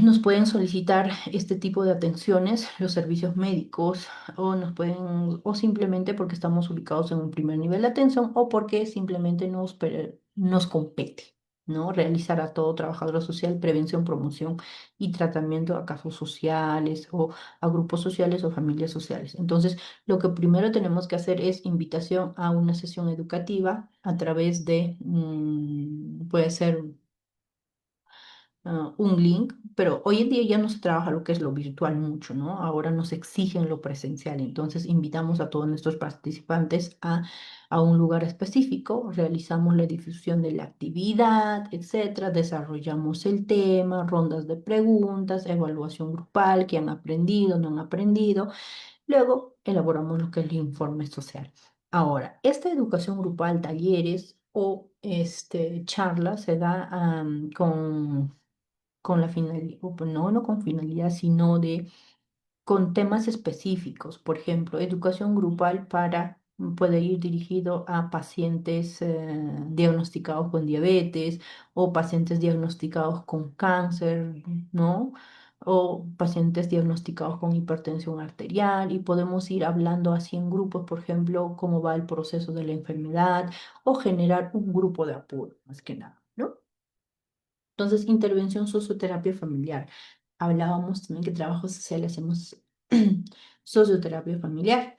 A: Nos pueden solicitar este tipo de atenciones, los servicios médicos, o simplemente porque estamos ubicados en un primer nivel de atención, o porque simplemente nos compete, ¿no? Realizar a todo trabajador social prevención, promoción y tratamiento a casos sociales o a grupos sociales o familias sociales. Entonces, lo que primero tenemos que hacer es invitación a una sesión educativa a través de, puede ser un link, pero hoy en día ya no se trabaja lo que es lo virtual mucho, ¿no? Ahora nos exigen lo presencial, entonces invitamos a todos nuestros participantes a un lugar específico, realizamos la difusión de la actividad, etcétera, desarrollamos el tema, rondas de preguntas, evaluación grupal, qué han aprendido, no han aprendido, luego elaboramos lo que es el informe social. Ahora, esta educación grupal, talleres o charlas se da con la finalidad, no con finalidad, sino con temas específicos. Por ejemplo, educación grupal puede ir dirigido a pacientes diagnosticados con diabetes o pacientes diagnosticados con cáncer, ¿no? O pacientes diagnosticados con hipertensión arterial y podemos ir hablando así en grupos, por ejemplo, cómo va el proceso de la enfermedad o generar un grupo de apoyo, más que nada, ¿no? Entonces, intervención socioterapia familiar. Hablábamos también que trabajo social hacemos socioterapia familiar.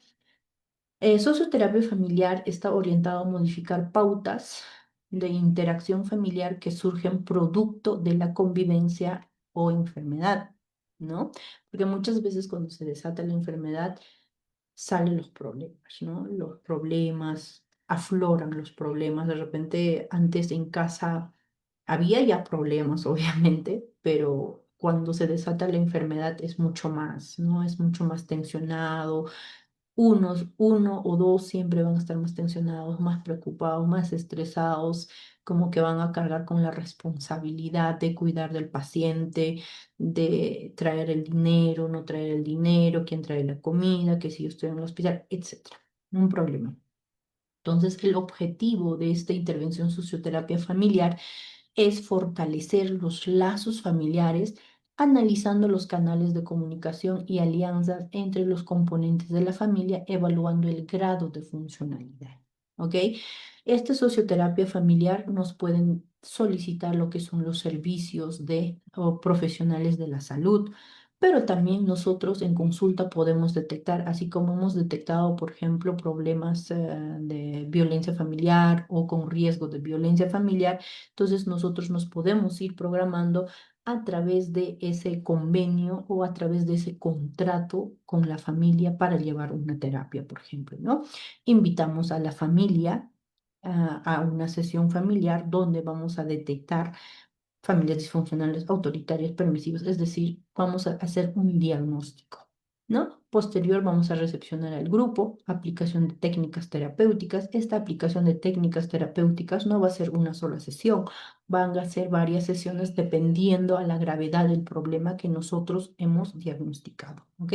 A: Socioterapia familiar está orientado a modificar pautas de interacción familiar que surgen producto de la convivencia o enfermedad, ¿no? Porque muchas veces cuando se desata la enfermedad, salen los problemas, ¿no? Los problemas, afloran los problemas. De repente, antes en casa había ya problemas, obviamente, pero cuando se desata la enfermedad es mucho más, ¿no? Es mucho más tensionado. Uno o dos siempre van a estar más tensionados, más preocupados, más estresados, como que van a cargar con la responsabilidad de cuidar del paciente, de traer el dinero, no traer el dinero, quién trae la comida, que si yo estoy en el hospital, etcétera. Un problema. Entonces, el objetivo de esta intervención socioterapia familiar es fortalecer los lazos familiares, analizando los canales de comunicación y alianzas entre los componentes de la familia, evaluando el grado de funcionalidad. ¿Ok? Esta socioterapia familiar nos pueden solicitar lo que son los servicios de o profesionales de la salud, pero también nosotros en consulta podemos detectar, así como hemos detectado, por ejemplo, problemas de violencia familiar o con riesgo de violencia familiar, entonces nosotros nos podemos ir programando a través de ese convenio o a través de ese contrato con la familia para llevar una terapia, por ejemplo, ¿no? Invitamos a la familia a una sesión familiar donde vamos a detectar familias disfuncionales, autoritarias, permisivas, es decir, vamos a hacer un diagnóstico, ¿no? Posterior vamos a recepcionar al grupo, aplicación de técnicas terapéuticas. Esta aplicación de técnicas terapéuticas no va a ser una sola sesión, van a ser varias sesiones dependiendo a la gravedad del problema que nosotros hemos diagnosticado, ¿ok?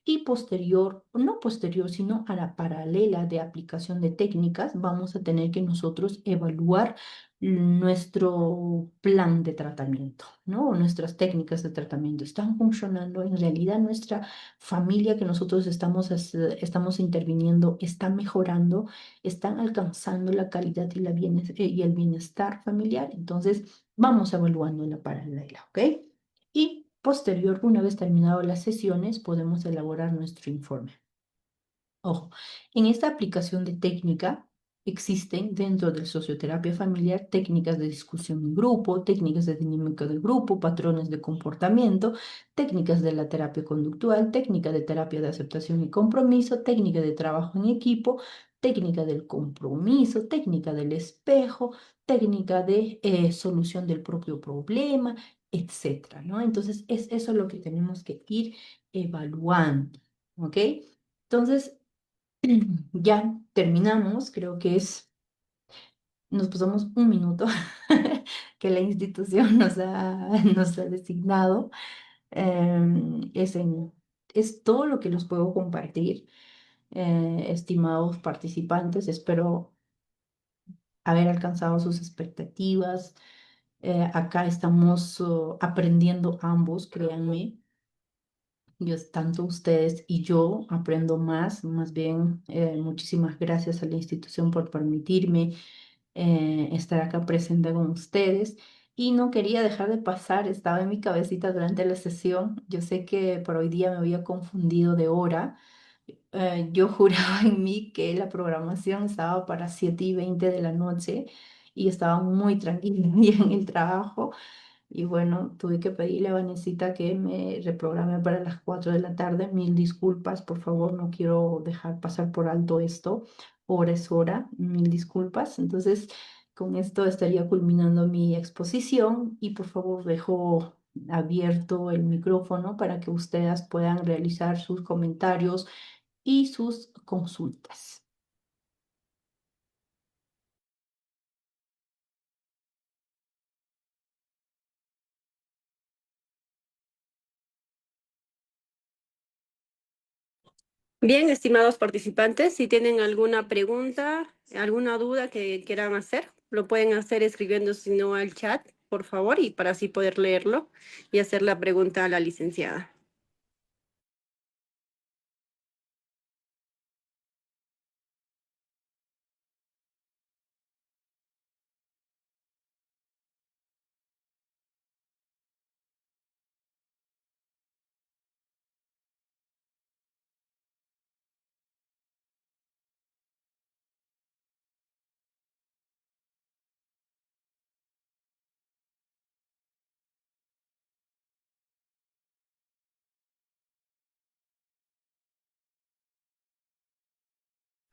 A: Y posterior, no posterior, sino a la paralela de aplicación de técnicas, vamos a tener que nosotros evaluar nuestro plan de tratamiento, ¿no? O nuestras técnicas de tratamiento están funcionando. En realidad, nuestra familia que nosotros estamos interviniendo está mejorando, están alcanzando la calidad y, y el bienestar familiar. Entonces, vamos evaluando la paralela, ¿ok? Y posterior, una vez terminado las sesiones, podemos elaborar nuestro informe. Ojo, en esta aplicación de técnica existen dentro de socioterapia familiar técnicas de discusión en grupo, técnicas de dinámica de grupo, patrones de comportamiento, técnicas de la terapia conductual, técnica de terapia de aceptación y compromiso, técnica de trabajo en equipo, técnica del compromiso, técnica del espejo, técnica de solución del propio problema, etcétera, ¿no? Entonces, es eso lo que tenemos que ir evaluando, ¿ok? Entonces, ya terminamos, creo que nos pasamos un minuto que la institución nos ha designado. Em, es, en- es todo lo que les puedo compartir, estimados participantes. Espero haber alcanzado sus expectativas. Acá estamos aprendiendo ambos, créanme. Tanto ustedes y yo aprendo más bien, muchísimas gracias a la institución por permitirme estar acá presente con ustedes. Y no quería dejar de pasar, estaba en mi cabecita durante la sesión. Yo sé que por hoy día me había confundido de hora. Yo juraba en mí que la programación estaba para 7:20 de la noche y estaba muy tranquila y en el trabajo. Y bueno, tuve que pedirle a Vanesita que me reprograme para las 4 de la tarde. Mil disculpas, por favor, no quiero dejar pasar por alto esto. Hora es hora, mil disculpas. Entonces, con esto estaría culminando mi exposición y por favor dejo abierto el micrófono para que ustedes puedan realizar sus comentarios y sus consultas.
B: Bien, estimados participantes, si tienen alguna pregunta, alguna duda que quieran hacer, lo pueden hacer escribiendo, si no, al chat, por favor, y para así poder leerlo y hacer la pregunta a la licenciada.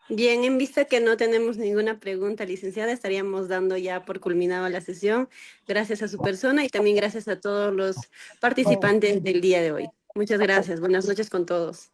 B: Bien, en vista que no tenemos ninguna pregunta, licenciada, estaríamos dando ya por culminada la sesión. Gracias a su persona y también gracias a todos los participantes del día de hoy. Muchas gracias. Buenas noches con todos.